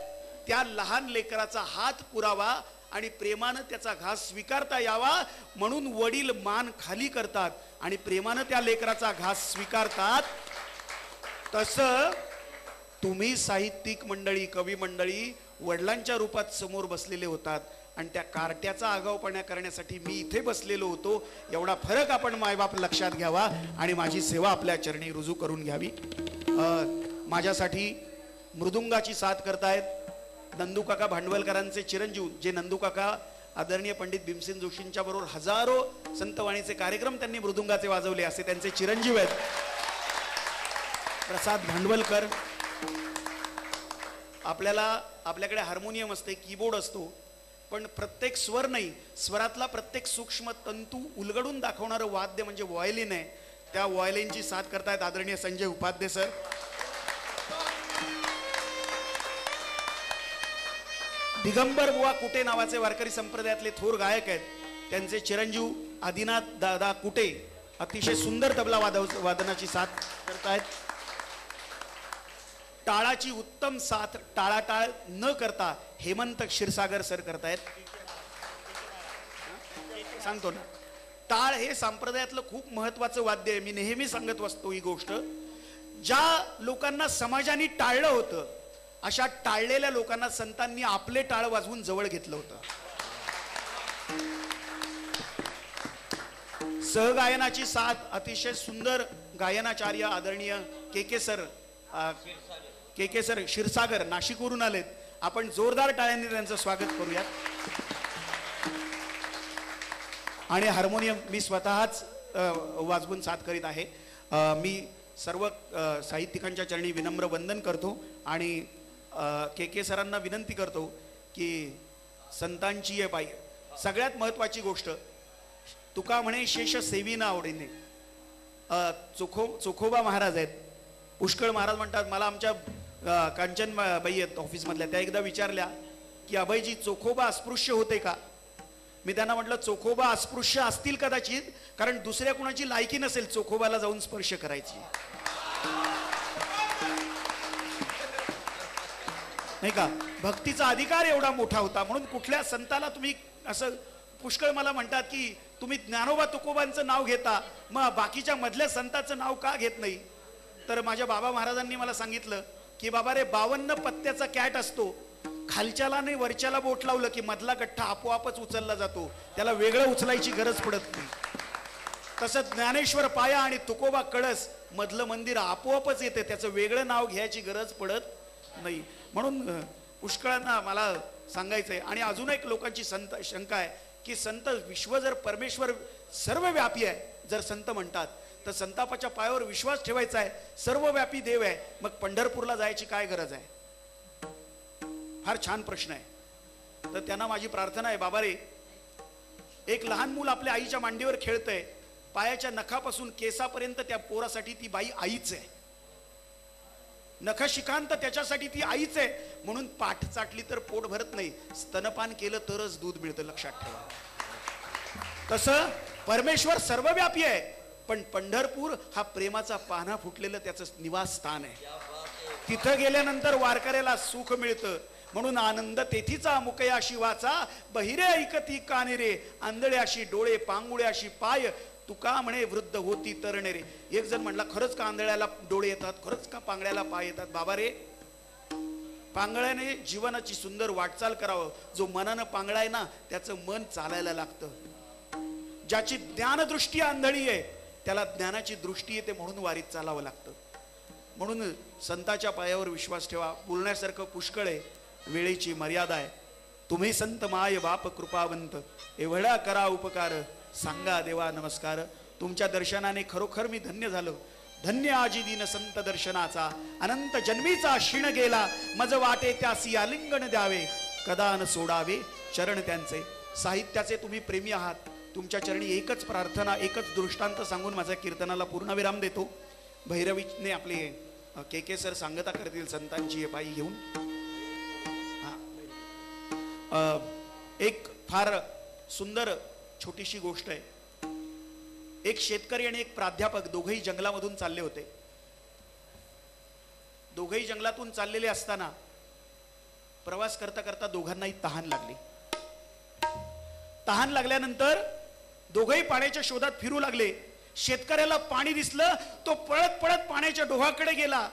त्या लहान लेकराचा हात पुरावा आणि प्रेमानं त्याचा घास स्वीकारता यावा म्हणून वडील मान खाली करतात आणि प्रेमानं त्या लेकराचा घास स्वीकारतात. तसं तुम्ही साहित्यिक मंडळी, कवी मंडळी वडिलांच्या रूपात समोर बसलेले होतात आणि त्या कार्ट्याचा आगाऊपणा करण्यासाठी मी इथे बसलेलो होतो. एवढा फरक आपण मायबाप लक्षात घ्यावा आणि माझी सेवा आपल्या चरणी रुजू करून घ्यावी. माझ्यासाठी मृदुंगाची साथ करतायत नंदू काका भांडवलकरांचे चिरंजीव, जे नंदू काका आदरणीय पंडित भीमसेन जोशींच्या बरोबर हजारो संतवाणीचे कार्यक्रम त्यांनी मृदुंगाचे वाजवले, असे त्यांचे चिरंजीव आहेत प्रसाद भांडवलकर. आपल्याकडे हार्मोनियम असते, कीबोर्ड असतो, पण प्रत्येक स्वर नाही, स्वरातला प्रत्येक सूक्ष्म तंतू उलगडून दाखवणारं वाद्य म्हणजे व्हायोलिन आहे. त्या व्हायोलिनची साथ करतायत आदरणीय संजय उपाध्ये सर. दिगंबर बुवा कुटे नावाचे वारकरी संप्रदायातले थोर गायक आहेत, त्यांचे चिरंजीव आदिनाथ दादा कुटे अतिशय सुंदर तबला वादनाची साथ करतायत. टाळाची उत्तम साथ टाळाटाळ न करता हेमंत क्षीरसागर सर करतायत. सांगतो ना, टाळ हे संप्रदायातलं खूप महत्वाचं वाद्य आहे. मी नेहमी सांगत असतो ही गोष्ट. ज्या लोकांना समाजाने टाळलं होतं अशा टाळलेल्या लोकांना संतांनी आपले टाळ वाजवून जवळ घेतलं होतं. सहगायनाची साथ अतिशय सुंदर गायनाचार्य आदरणीय के सर क्षीरसागर नाशिकवरून आलेत. आपण जोरदार टाळ्यांनी त्यांचं स्वागत करूयात. आणि हार्मोनियम मी स्वतःच वाजवून साथ करीत आहे. मी सर्व साहित्यिकांच्या चरणी विनम्र वंदन करतो आणि के सरांना विनंती करतो की संतांची आहे पायी सगळ्यात महत्वाची गोष्ट. तुका म्हणे शेष सेवी ना आवडीने. चोखोबा महाराज आहेत, पुष्कळ महाराज म्हणतात. मला आमच्या कांचन बाई आहेत ऑफिसमधल्या, त्या एकदा विचारल्या की अभयजी चोखोबा अस्पृश्य होते का? मी त्यांना म्हटलं चोखोबा अस्पृश्य असतील कदाचित, कारण दुसऱ्या कुणाची लायकी नसेल चोखोबाला जाऊन स्पर्श करायची, नाही का? भक्तीचा अधिकार एवढा मोठा होता म्हणून कुठल्या संताला तुम्ही असं पुष्कळ मला म्हणतात की तुम्ही ज्ञानोबा तुकोबांचं नाव घेता, मग बाकीच्या मधल्या संतांचं नाव का घेत नाही? तर माझ्या बाबा महाराजांनी मला सांगितलं की बाबा रे 52 पत्त्याचा कॅट असतो, खालच्याला नाही वरच्याला बोट लावलं की मधला गठ्ठा आपोआपच उचलला जातो, त्याला वेगळं उचलायची गरज पडत नाही. तसं ज्ञानेश्वर पाया आणि तुकोबा कळस मधलं मंदिर आपोआपच येते, त्याचं वेगळं नाव घ्यायची गरज पडत नाही. म्हणून पुष्कळांना मला सांगायचंय. आणि अजून एक लोकांची शंका आहे की संत विश्व जर परमेश्वर सर्वव्यापी आहे, जर संत म्हणतात तर संतापाच्या पायावर विश्वास ठेवायचा आहे, सर्वव्यापी देव आहे, मग पंढरपूरला जायची काय गरज आहे? फार छान प्रश्न आहे. तर त्यांना माझी प्रार्थना आहे, बाबा रे, एक लहान मूल आपल्या आईच्या मांडीवर खेळतंय, पायाच्या नखापासून केसापर्यंत त्या पोरासाठी ती बाई आईच आहे, नख शिकांत त्याच्यासाठी ती आईच आहे. म्हणून पाठ चाटली तर पोट भरत नाही, स्तनपान केलं तरच दूध मिळतं, लक्षात ठेवा. तसं परमेश्वर सर्वव्यापी आहे, पण पंढरपूर हा प्रेमाचा पाना फुटलेलं त्याचं निवासस्थान आहे. तिथं गेल्यानंतर वारकऱ्याला सुख मिळतं. म्हणून आनंद तेथीचा मुकयाशी वाचा, बहिरे ऐकती काने रे, आंधळ्याशी डोळे, पांगुळ्याशी पाय, तुका म्हणे वृद्ध होती तरणे रे. एक जण म्हणला खरंच का आंधळ्याला डोळे येतात, खरंच का पांगळ्याला पाय येतात. बाबा रे, पांगळ्याने जीवनाची सुंदर वाटचाल करावं. जो मनानं पांगळा आहे ना त्याचं मन चालायला लागतं. ज्याची ज्ञानदृष्टी आंधळी आहे त्याला ज्ञानाची दृष्टी येते, म्हणून वारीत चालावं लागतं. म्हणून संताच्या पायावर विश्वास ठेवा. बोलण्यासारखं पुष्कळ आहे, वेळेची मर्यादा आहे. तुम्ही संत माय बाप कृपावंत, एवढा करा उपकार, सांगा देवा नमस्कार. तुमच्या दर्शनाने खरोखर मी धन्य झालो. धन्य आजी दिन संत दर्शनाचा, अनंत जन्मीचा क्षीण गेला. मज वाटे त्यासी आलिंगन द्यावे, कदा न सोडावे चरण त्यांचे. साहित्याचे तुम्ही प्रेमी आहात. तुमच्या चरणी एकच प्रार्थना, एकच दृष्टांत सांगून माझ्या कीर्तनाला पूर्णविराम देतो. भैरवीने आपले के सर सांगता करतील संतांची पायी घेऊन. एक फार सुंदर छोटीशी गोष्ट आहे. एक शेतकरी आणि एक प्राध्यापक दोघेही जंगलामधून चालले होते. दोघेही जंगलातून चाललेले असताना प्रवास करता करता दोघांनाही तहान लागली. तहान लागल्यानंतर दोघेही पाण्याच्या शोधात फिरू लागले. शेतकऱ्याला पाणी दिसलं, तो पळत पळत पाण्याच्या डोहाकडे गेला.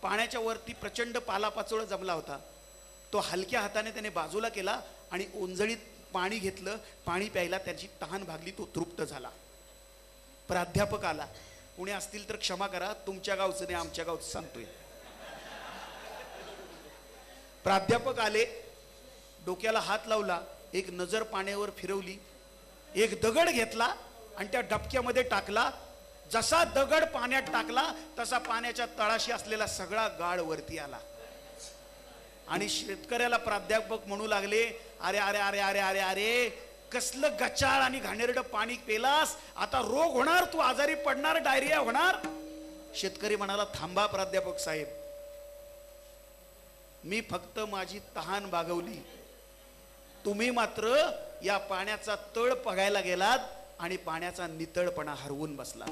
पाण्याच्या वरती प्रचंड पालापाचोळा जमला होता. तो हलक्या हाताने त्याने बाजूला केला आणि ओंजळीत पाणी घेतलं. पाणी प्यायला त्याची तहान भागली, तो तृप्त झाला. प्राध्यापक आला. पुणे असतील तर क्षमा करा, तुमच्या गावचं नाही आमच्या गावचं सांगतोय. प्राध्यापक आले, डोक्याला हात लावला, एक नजर पाण्यावर फिरवली, एक दगड घेतला आणि त्या डबक्यामध्ये टाकला. जसा दगड पाण्यात टाकला तसा पाण्याच्या तळाशी असलेला सगळा गाळ वरती आला. आणि शेतकऱ्याला प्राध्यापक म्हणू लागले, अरे अरे अरे अरे अरे अरे कसलं गचाळ आणि घाणेरडं पाणी पेलास, आता रोग होणार, तू आजारी पडणार, डायरिया होणार. शेतकरी म्हणाला, थांबा प्राध्यापक साहेब, मी फक्त माझी तहान भागवली, तुम्ही मात्र या पाण्याचा तळ बघायला गेलात आणि पाण्याचा नितळपणा हरवून बसला.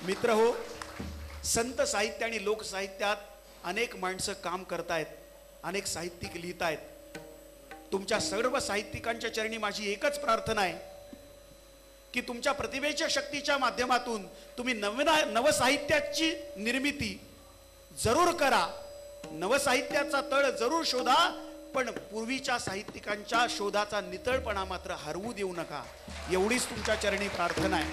मित्र हो, संत साहित्य आणि लोकसाहित्यात अनेक माणसं काम करतायत, अनेक साहित्यिक लिहितायत. तुमच्या सर्व साहित्यिकांच्या चरणी माझी एकच प्रार्थना आहे की तुमच्या प्रतिभेच्या शक्तीच्या माध्यमातून तुम्ही नवसाहित्याची निर्मिती जरूर करा, नवसाहित्याचा तळ जरूर शोधा, पण पूर्वीच्या साहित्यिकांच्या शोधाचा नितळपणा मात्र हरवू देऊ नका, एवढीच तुमच्या चरणी प्रार्थना आहे.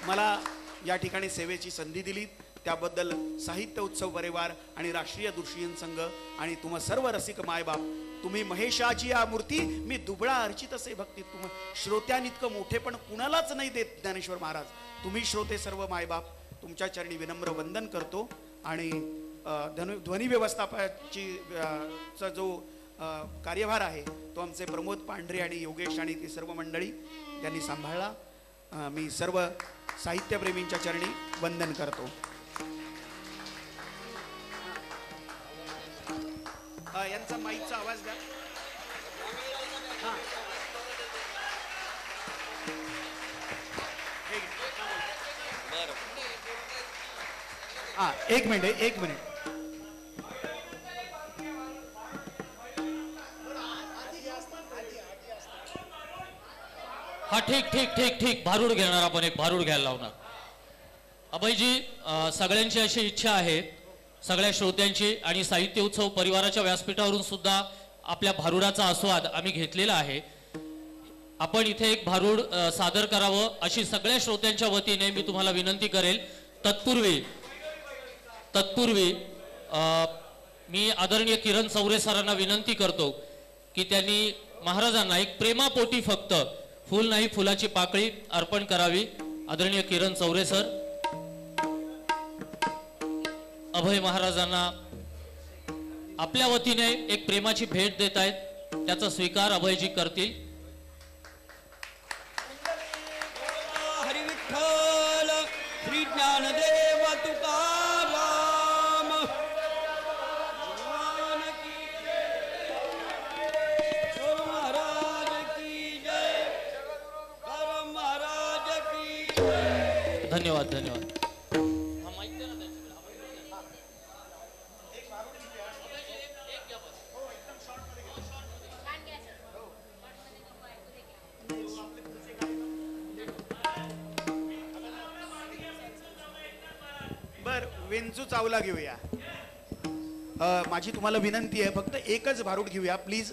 मला या ठिकाणी सेवेची संधी दिली त्याबद्दल साहित्य उत्सव परिवार आणि राष्ट्रीय दुर्शियन संघ आणि तुम्हा सर्व रसिक मायबाप, तुम्ही महेशाची या मूर्ती, मी दुबळा अर्चित असे भक्ती, तुम श्रोत्यानितकं मोठे पण कुणालाच नाही देत ज्ञानेश्वर महाराज. तुम्ही श्रोते सर्व मायबाप, तुमच्या चरणी विनम्र वंदन करतो. आणि ध्वनी व्यवस्थापनाची चा जो कार्यभार आहे तो आमचे प्रमोद पांढरे आणि योगेश आणि ती सर्व मंडळी यांनी सांभाळला. मी सर्व साहित्यप्रेमींच्या चरणी वंदन करतो. यांचा माईकचा आवाज द्या. एक मिनिट, एक मिनिट. हा ठीक ठीक ठीक ठीक भारूड घेणार, आपण एक भारूड घ्यायला लावणार. अभयजी, सगळ्यांची अशी इच्छा आहे, सगळ्या श्रोत्यांची आणि साहित्य उत्सव परिवाराच्या व्यासपीठावरून सुद्धा आपल्या भारुडाचा आस्वाद आम्ही घेतलेला आहे. आपण इथे एक भारूड सादर करावं अशी सगळ्या श्रोत्यांच्या वतीने मी तुम्हाला विनंती करेल. तत्पूर्वी मी आदरणीय किरण चौरे सरांना विनंती करतो की त्यांनी महाराजांना एक प्रेमापोटी फक्त फूल नाही फुलाची पाकळी अर्पण करावी. आदरणीय किरण चौरे सर अभय महाराजांना आपल्या वतीने एक प्रेमाची भेट देत आहेत, त्याचा स्वीकार अभयजी करतील. हरी विठ्ठल श्री ज्ञानदेव तुकाराम भगवान की जय, महाराज की जय, महाराज की जय. धन्यवाद धन्यवाद. वेंचू चावला घेऊया. माझी तुम्हाला विनंती आहे, फक्त एकच भारूड घेऊया प्लीज.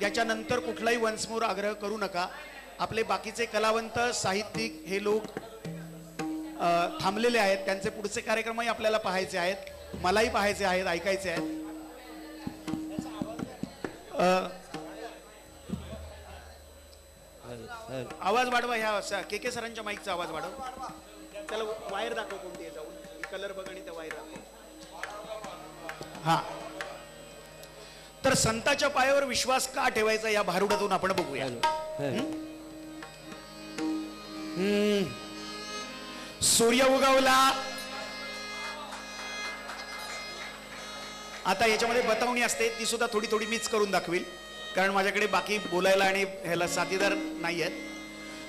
याच्यानंतर कुठलाही वन्स मोर आग्रह करू नका. आपले बाकीचे कलावंत साहित्यिक हे लोक थांबलेले आहेत, त्यांचे पुढचे कार्यक्रमही आपल्याला पाहायचे आहेत, मलाही पाहायचे आहेत, ऐकायचे आहेत. आवाज वाढवा. ह्या के सरांच्या माईकचा आवाज वाढव. त्याला वायर दाखव कोणती आहे, जाऊन कलर बघ आणि त्या वायर दाखव. हा, तर संताच्या पायावर विश्वास का ठेवायचा या भारुडातून आपण बघूया. सूर्य उगवला. आता याच्यामध्ये बतावणी असते, ती सुद्धा थोडी थोडी मीच करून दाखवील, कारण माझ्याकडे बाकी बोलायला आणि ह्याला साथीदार नाही आहेत.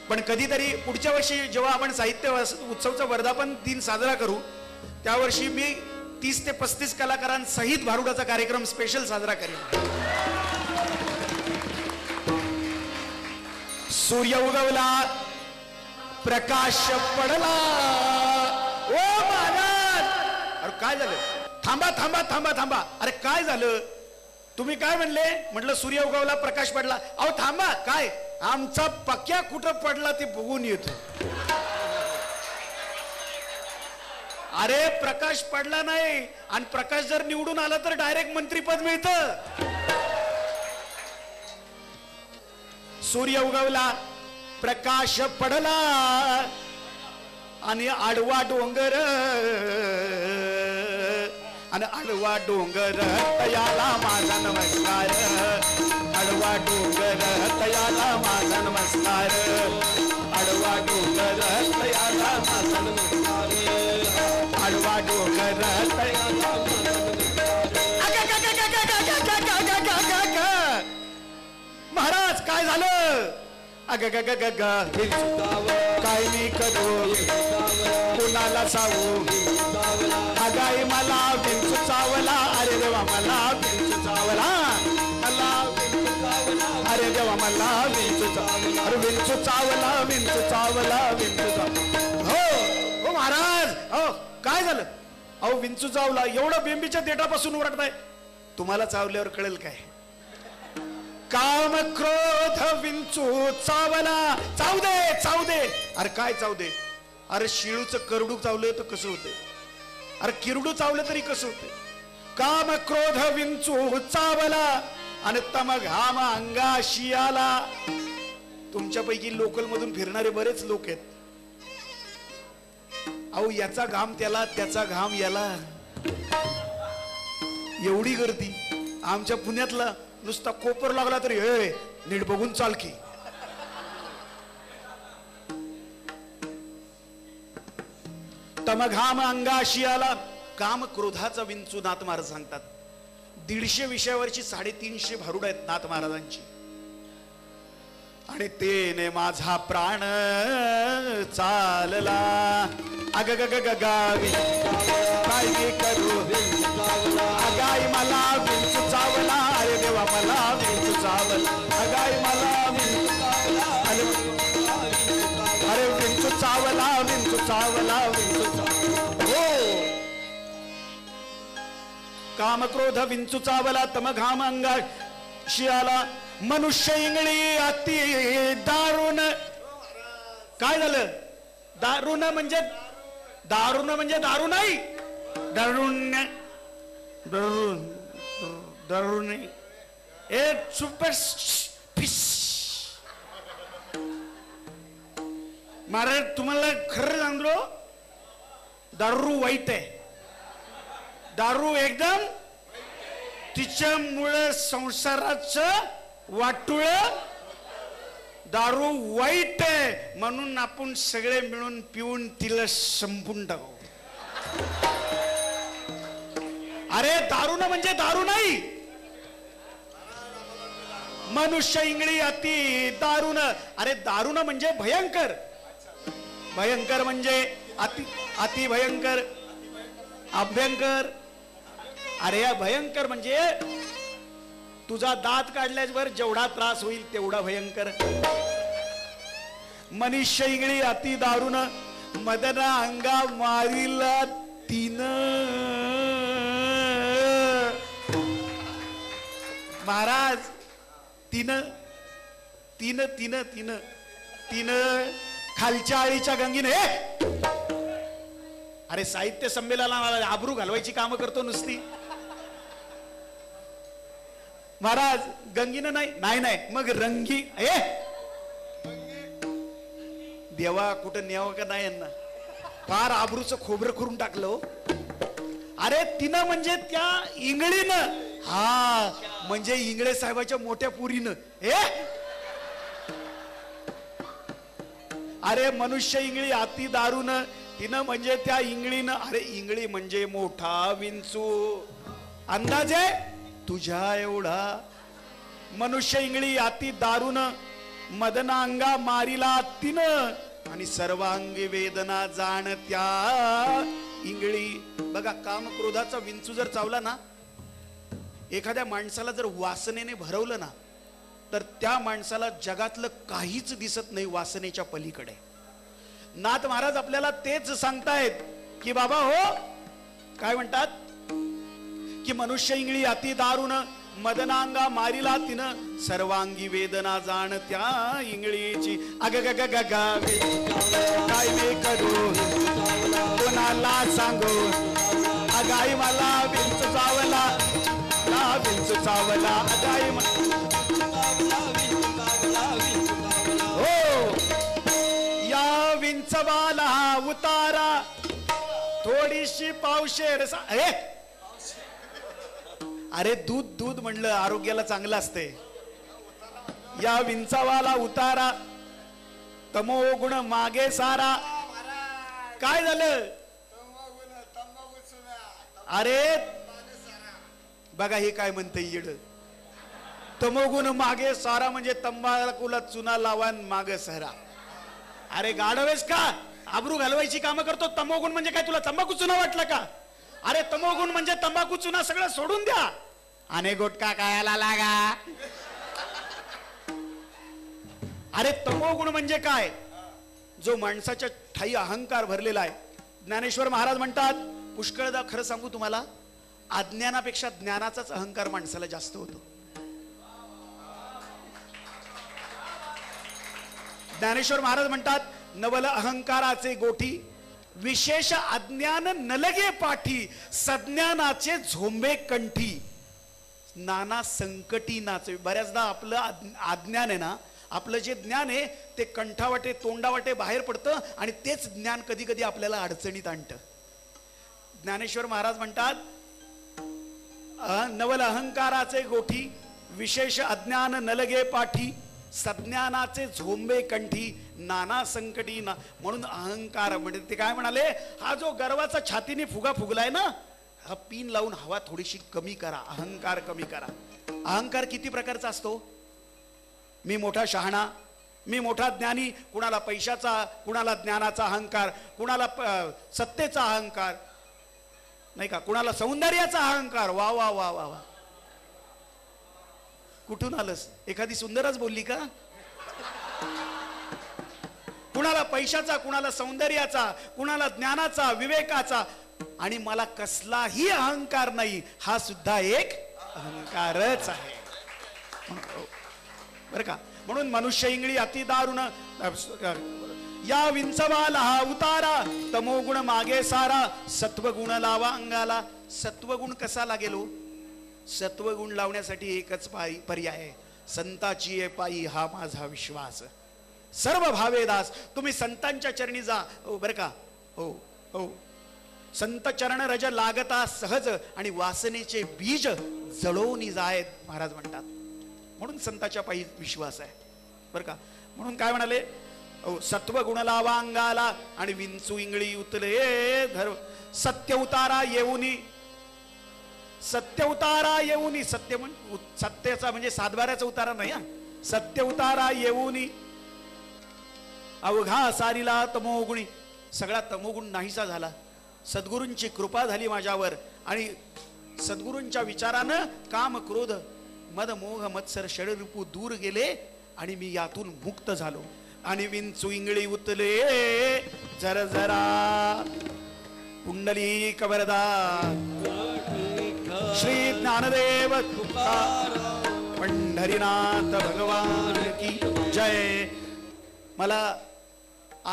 पण कधीतरी पुढच्या वर्षी जेव्हा आपण साहित्य उत्सवचा वर्धापन दिन साजरा करू, त्या वर्षी मी 30 ते 35 कलाकारांसहित भारुडाचा कार्यक्रम स्पेशल साजरा करेन. सूर्य उगवला, प्रकाश पडला. ओ महाराज, अरे काय झालं? थांबा थांबा थांबा थांबा. अरे काय झालं? तुम्ही काय म्हणले? म्हटलं सूर्य उगवला, प्रकाश पडला. अहो थांबा. काय? आमचा पक्या कुठं पडला ते बघून येतो. अरे प्रकाश पडला नाही, आणि प्रकाश जर निवडून आला तर डायरेक्ट मंत्रीपद मिळतं. सूर्य उगवला, प्रकाश पडला, आणि आडवा डोंगर, आणि आडवा डोंगर तयाला माझा नमस्कार. आडवा डोंगर तयाला माझा नमस्कार. आडवा डोंगर तयाला माझा नमस्कार. आडवा डोंगर तयाला. महाराज काय झालं? अग ग ग ग ग काय मी करू, कुणाला सांगू? अगाई मला विंचू चावला. अरे देवा मला विंचू चावला. मला अरे देवा मला विंचू चावला. अरे विंचू चावला, विंचू चावला, विंचू चावला. हो हो महाराज, हो काय झालं? अहो विंचू चावला. एवढं बेंबीच्या देठापासून ओरडताय. तुम्हाला चावल्यावर कळेल काय? काम क्रोध विंचू चावला. चाव दे, चाव दे. अरे काय चाव दे? अरे शिळूचं करडू चावलं तर कसं होते? अरे किरडू चावलं तरी कसं होते? काम क्रोध विंचू चावला, आणि तम घाम अंगाशी आला. तुमच्यापैकी लोकल मधून फिरणारे बरेच लोक आहेत. अहो याचा घाम त्याला, त्याचा घाम याला, एवढी गर्दी. आमच्या पुण्यातला नुसता कोपर लागला तरी हे नीट बघून चाल की. तम घाम अंगाशी आला. काम क्रोधाचा विंचू नाथ महाराज सांगतात. 150 विषयावरची 350 भारुड आहेत नाथ महाराजांची. आणि तेने माझा प्राण चालला. अग ग ग ग गावी काय करू? अगाई मला विंचू चावला. अरे देवा मला विंचू चावला. अगाई मला विंचू चावला. अरे विंचू चावला, विंचू चावला, विंचू चावला. हो काम क्रोध विंचू चावला, तम घाम अंगाशी आला. मनुष्य इंगळी अति दारुण. काय झालं? दारुण म्हणजे दारुण म्हणजे दारू नाही. दारुण दारुण दारू नाही. ए चुप महाराज, तुम्हाला खरं सांगलो, दारू वाईट आहे. दारू एकदम तिच्यामुळे संसाराचं वाटुळ. दारू वाईट आहे म्हणून आपण सगळे मिळून पिऊन तिला संपून टाकू. अरे दारुण म्हणजे दारू नाही. मनुष्य इंगळी अति दारुण. अरे दारुण म्हणजे भयंकर. भयंकर म्हणजे अति, अति भयंकर, अभ्यंकर. अरे या भयंकर म्हणजे तुझा दात काढल्यावर जेवढा त्रास होईल तेवढा भयंकर. मनुष्य इंगळी अति दारुण, मदना अंगा मारिला तीन महाराज तीन तीन तीन तीन तीन खालच्या आळीच्या गंगीने अरे साहित्य संमेलनाला आबरू घालवायची कामं करतो नुसती महाराज गंगीनं नाही नाही मग रंगी देवा कुठं न्यावं का नाही यांना फार आबरूचं खोबरं करून टाकलं अरे तिनं म्हणजे त्या इंगळीनं हा म्हणजे इंगळे साहेबाच्या मोठ्या पुरीनं अरे मनुष्य इंगळी हाती दारून तिनं म्हणजे त्या इंगळीनं अरे इंगळी म्हणजे मोठा विंचू अंदाजे तुझ्या एवढा मनुष्य इंगळी हाती दारून मदनांगा मारिला तिनं आणि सर्वांगी वेदना जाणत्या इंगळी बघा काम क्रोधाचा विंचू जर चावला ना एखाद्या माणसाला जर वासनेने भरवलं ना तर त्या माणसाला जगातलं काहीच दिसत नाही वासनेच्या पलीकडे नाथ महाराज आपल्याला तेच सांगतायत की बाबा हो काय म्हणतात की मनुष्य इंगळी अति दारुण मदनांगा मारिला तिनं सर्वांगी वेदना जाण त्या इंगळीची अग ग ग ग काय मी करू कोणाला सांगू अगाई मला विंच चावला विंच चावला अगाई हो या विंचवाला उतारा थोडीशी पावशेर अरे दूध दूध म्हणलं आरोग्याला चांगलं असते या विंचावाला उतारा तमो गुण मागे सारा काय झालं अरे बघा हे काय म्हणते येड तमोगुण मागे सारा म्हणजे तंबाखूला चुना लावान मागे सारा अरे गाढवेस का आबरू घालवायची कामं करतो तमोगुण म्हणजे काय तुला तंबाखू चुना वाटला का अरे तमोगुण म्हणजे तंबाखू चुना सगळं सोडून द्या आणि गोटका खायला लागा अरे तमोगुण म्हणजे काय जो माणसाच्या ठाई अहंकार भरलेला आहे ज्ञानेश्वर महाराज म्हणतात पुष्कळदा खरं सांगू तुम्हाला अज्ञानापेक्षा ज्ञानाचाच अहंकार माणसाला जास्त होतो ज्ञानेश्वर महाराज म्हणतात नवल अहंकाराचे गोठी विशेष अज्ञान नलगे पाठी सज्ञानाचे झोंबे कंठी नाना संकटी नाचे बऱ्याचदा आपलं अज्ञान आहे ना आपलं जे ज्ञान आहे ते कंठावाटे तोंडावाटे बाहेर पडतं आणि तेच ज्ञान कधी कधी आपल्याला अडचणीत आणतं ज्ञानेश्वर महाराज म्हणतात नवल अहंकाराचे गोठी विशेष अज्ञान नलगे पाठी सज्ञानाचे झोंबे कंठी नाना संकटी ना म्हणून अहंकार म्हणजे ते काय म्हणाले हा जो गर्वाचा छातीने फुगा फुगलाय ना हा पिन लावून हवा थोडीशी कमी करा अहंकार कमी करा अहंकार किती प्रकारचा असतो मी मोठा शहाणा मी मोठा ज्ञानी कुणाला पैशाचा कुणाला ज्ञानाचा अहंकार कुणाला सत्तेचा अहंकार नाही का कुणाला सौंदर्याचा अहंकार वा वा वा वा वा कुठून आलंस एखादी सुंदरच बोलली का कुणाला पैशाचा कुणाला सौंदर्याचा कुणाला ज्ञानाचा विवेकाचा आणि मला कसलाही अहंकार नाही हा सुद्धा एक अहंकारच आहे बर का म्हणून मनुष्य इंगळी अति दारुण या विंचवाला हा उतारा तमोगुण मागे सारा सत्वगुण लावा अंगाला सत्वगुण कसा लागेलो सत्वगुण लावण्यासाठी एकच पर्याय आहे संताची पायी हा माझा विश्वास सर्व भावेदास तुम्ही संतांच्या चरणी जा बर का हो हो संत चरण रज लागता सहज आणि वासनेचे बीज जळवून जायत महाराज म्हणतात म्हणून संताच्या पायी विश्वास आहे बर का म्हणून काय म्हणाले सत्वगुण लावा अंगाला आणि विंचू इंगळी उतले धर सत्य उतारा येऊनी सत्य सत्याचा म्हणजे सातबाऱ्याचा उतारा नाही सत्य उतारा येऊनी अवघा सारीला तमोगुणी सगळा तमोगुण नाहीसा झाला सद्गुरूंची कृपा झाली माझ्यावर आणि सद्गुरूंच्या विचारानं काम क्रोध मद मोह मत्सर षडरूपू दूर गेले आणि मी यातून मुक्त झालो आणि विंचू इंगळी उतले जरा जरा पुंडलिक वरदा श्री ज्ञानदेव पंढरीनाथ भगवान की जय. मला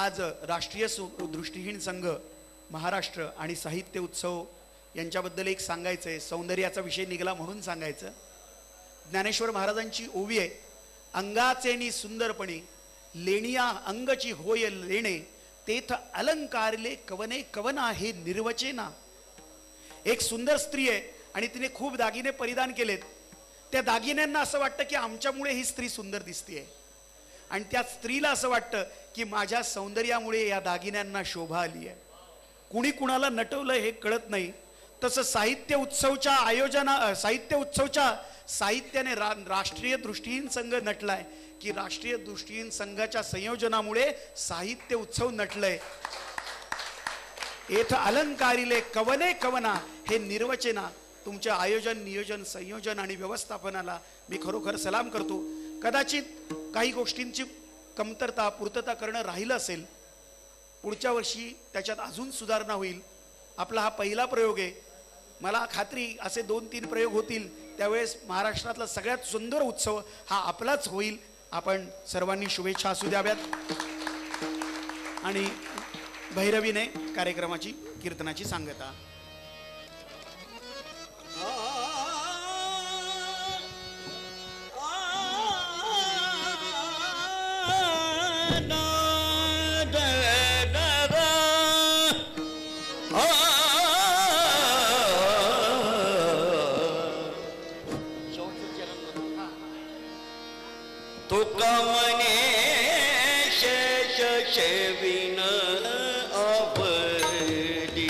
आज राष्ट्रीय दृष्टिहीन संघ महाराष्ट्र आणि साहित्य उत्सव यांच्याबद्दल एक सांगायचं आहे. सौंदर्याचा विषय निघाला म्हणून सांगायचं. ज्ञानेश्वर महाराजांची ओवी आहे. अंगाचेनी सुंदरपणे लेणिया अंगची होय लेणे तेथ अलंकारले कवने कवना हे निर्वचेना. एक सुंदर स्त्री आहे आणि तिने खूप दागिने परिधान केलेत. त्या दागिन्यांना असं वाटतं की आमच्यामुळे ही स्त्री सुंदर दिसतेय आणि त्या स्त्रीला असं वाटतं की माझ्या सौंदर्यामुळे या दागिन्यांना शोभा आली आहे. कुणी कुणाला नटवलं हे कळत नाही. तसं साहित्य उत्सवच्या साहित्याने राष्ट्रीय दृष्टिहीन संघ नटलाय की राष्ट्रीय दृष्टिहीन संघाच्या संयोजनामुळे साहित्य उत्सव नटलंय. येथ अलंकारिले कवने कवना हे निर्वचना. तुमच्या आयोजन नियोजन संयोजन आणि व्यवस्थापनाला मी खरोखर सलाम करतो. कदाचित काही गोष्टींची कमतरता पूर्तता करणं राहिलं असेल. पुढच्या वर्षी त्याच्यात अजून सुधारणा होईल. आपला हा पहिला प्रयोग आहे. मला खात्री असे 2-3 प्रयोग होतील. त्यावेळेस महाराष्ट्रातला सगळ्यात सुंदर उत्सव हा आपलाच होईल. आपण सर्वांनी शुभेच्छा असू द्याव्यात. आणि भैरवीने कार्यक्रमाची कीर्तनाची सांगता. तुका मने शेष शेविन आवडी.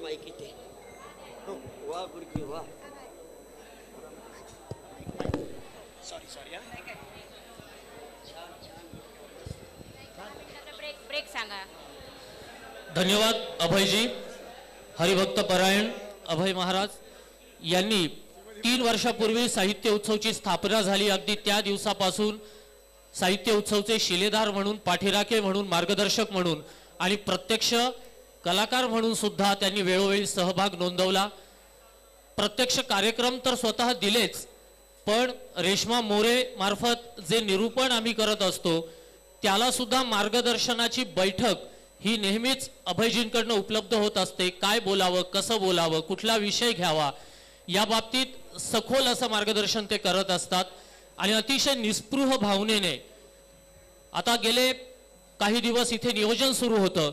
माईक इथे. वा गुरुजी वा. ब्रेक सांगा. धन्यवाद अभयजी. हरिभक्त परायण अभय महाराज यांनी 3 वर्षापूर्वी साहित्य उत्सवची स्थापना झाली. अगदी त्या दिवसापासून साहित्य उत्सवचे शिलेदार म्हणून, पाठीराखे म्हणून, मार्गदर्शक म्हणून आणि प्रत्यक्ष कलाकार म्हणून सुद्धा त्यांनी वेळोवेळी सहभाग नोंदवला. प्रत्यक्ष कार्यक्रम तर स्वतः दिलेच, पण रेश्मा मोरे मार्फत जे निरूपण आम्ही करत असतो त्याला सुद्धा मार्गदर्शनाची बैठक ही नेहमीच अभयजींकडनं उपलब्ध होत असते. काय बोलावं, कसं बोलावं, कुठला विषय घ्यावा या बाबतीत सखोल असं मार्गदर्शन ते करत असतात आणि अतिशय निस्पृह भावनेने. आता गेले काही दिवस इथे नियोजन सुरू होतं,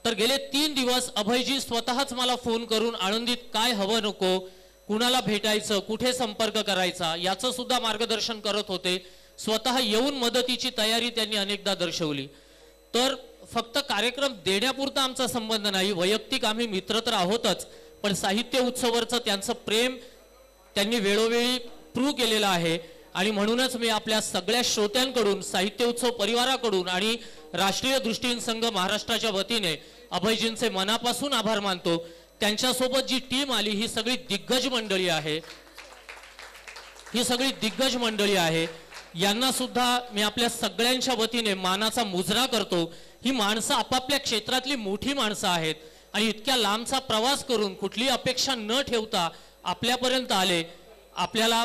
तर गेले 3 दिवस अभयजी स्वतःच मला फोन करून आळंदीत काय हवं नको, कुणाला भेटायचं, कुठे संपर्क करायचा याचं सुद्धा मार्गदर्शन करत होते. स्वतः येऊन मदतीची तयारी त्यांनी अनेकदा दर्शवली. तर फक्त कार्यक्रम देण्यापुरता आमचा संबंध नाही, वैयक्तिक आम्ही मित्र तर आहोतच, पण साहित्य उत्सवावरचं त्यांचं प्रेम त्यांनी वेळोवेळी प्रूव्ह केलेलं आहे. आणि म्हणूनच मी आपल्या सगळ्या श्रोत्यांकडून, साहित्य उत्सव परिवाराकडून आणि राष्ट्रीय दृष्टीहीन संघ महाराष्ट्राच्या वतीने अभयजींचे मनापासून आभार मानतो. त्यांच्यासोबत जी टीम आली ही सगळी दिग्गज मंडळी आहे, ही सगळी दिग्गज मंडळी आहे. यांना सुद्धा मी आपल्या सगळ्यांच्या वतीने मानाचा मुजरा करतो. ही माणसं आपापल्या क्षेत्रातली मोठी माणसं आहेत आणि इतक्या लांबचा प्रवास करून कुठली अपेक्षा न ठेवता आपल्यापर्यंत आले. आपल्याला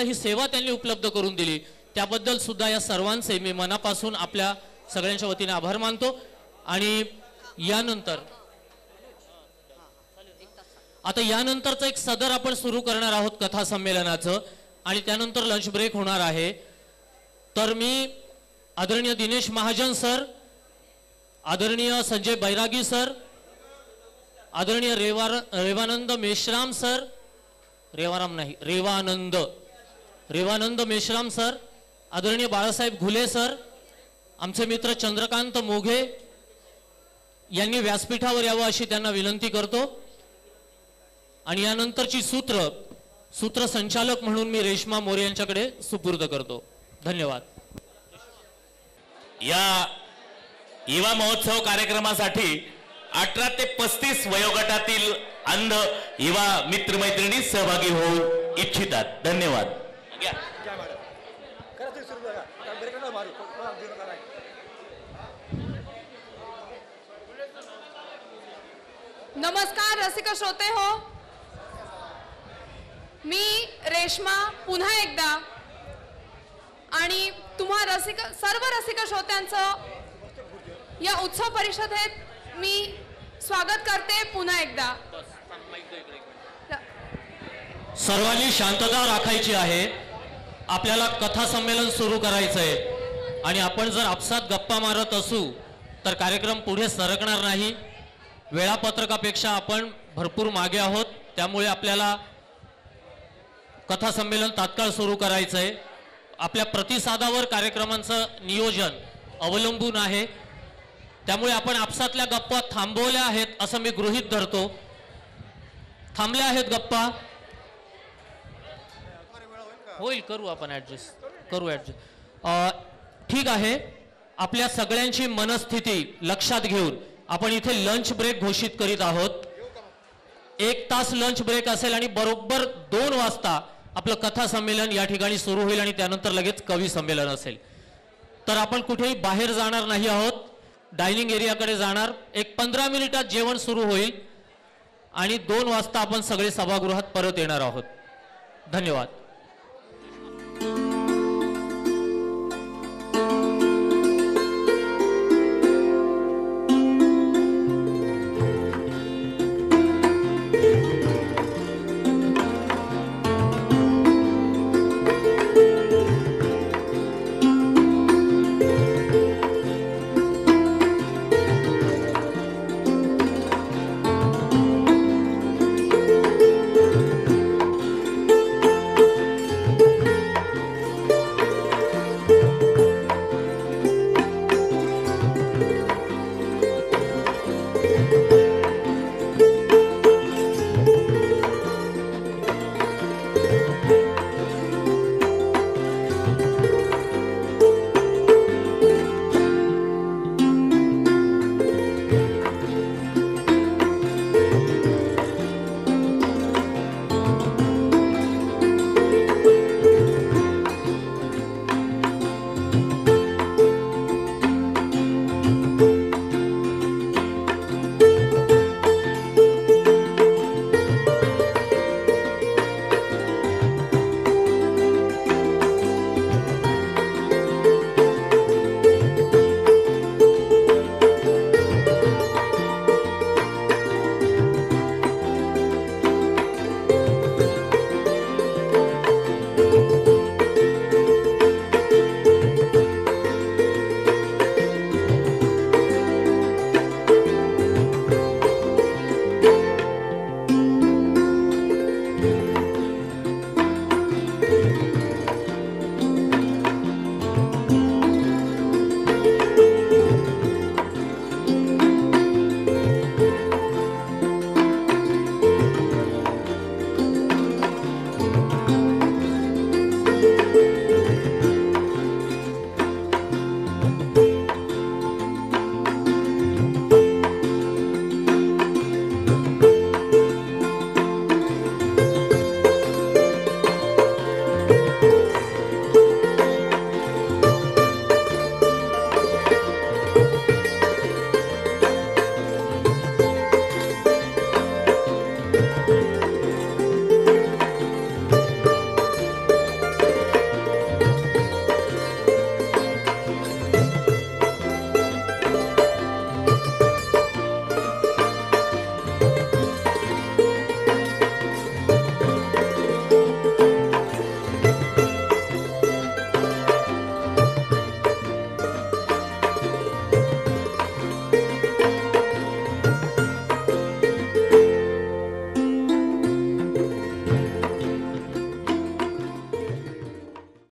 ही सेवा त्यांनी उपलब्ध करून दिली, त्याबद्दल सुद्धा या सर्वांचे मी मनापासून आपल्या सगळ्यांच्या वतीने आभार मानतो. आणि यानंतरचं एक सदर आपण सुरू करणार आहोत कथा संमेलनाचं आणि त्यानंतर लंच ब्रेक होणार आहे. तर मी आदरणीय दिनेश महाजन सर, आदरणीय संजय बैरागी सर, आदरणीय रेवानंद मेश्राम सर, रेवानंद मेश्राम सर, आदरणीय बाळासाहेब घुले सर, आमचे मित्र चंद्रकांत मोघे यांनी व्यासपीठावर यावं अशी त्यांना विनंती करतो. आणि यानंतरची सूत्रसंचालक म्हणून मी रेश्मा मोरे यांच्याकडे सुपूर्द करतो. धन्यवाद. या युवा महोत्सव कार्यक्रमासाठी 18 ते 35 वयोगटातील अंध युवा मित्रमैत्रिणी सहभागी होऊ इच्छितात. धन्यवाद. नमस्कार रसिक श्रोते हो, मी रेश्मा पुन्हा एकदा आणि तुम्हा सर्व रसिक श्रोत्यांचं या उत्सव परिषदेत मी स्वागत करते पुन्हा एकदा. सर्वांनी शांतता राखायची आहे. आपल्याला कथा संमेलन सुरू करायचंय आणि आपण जर आपसात गप्पा मारत असू तर कार्यक्रम पुढे सरकणार नाही. वेळापत्रकापेक्षा आपण भरपूर मागे आहोत, त्यामुळे आपल्याला कथा संमेलन तात्काळ सुरू करायचंय. आपल्या प्रतिसादावर कार्यक्रमांचं नियोजन अवलंबून आहे, त्यामुळे आपण आपसातल्या गप्पा थांबवल्या आहेत असं मी गृहीत धरतो. थांबल्या आहेत गप्पा? होईल, करू आपण ऍडजस्ट. ठीक आहे. आपल्या सगळ्यांची मनस्थिती लक्षात घेऊन आपण इथे लंच ब्रेक घोषित करीत आहोत. 1 तास लंच ब्रेक असेल आणि बरोबर 2 वाजता आपलं कथा संमेलन या ठिकाणी सुरू होईल आणि त्यानंतर लगेच कवी संमेलन असेल. तर आपण कुठेही बाहेर जाणार नाही आहोत, डायनिंग एरियाकडे जाणार. एक 15 मिनिटात जेवण सुरू होईल आणि 2 वाजता आपण सगळे सभागृहात परत येणार आहोत. धन्यवाद.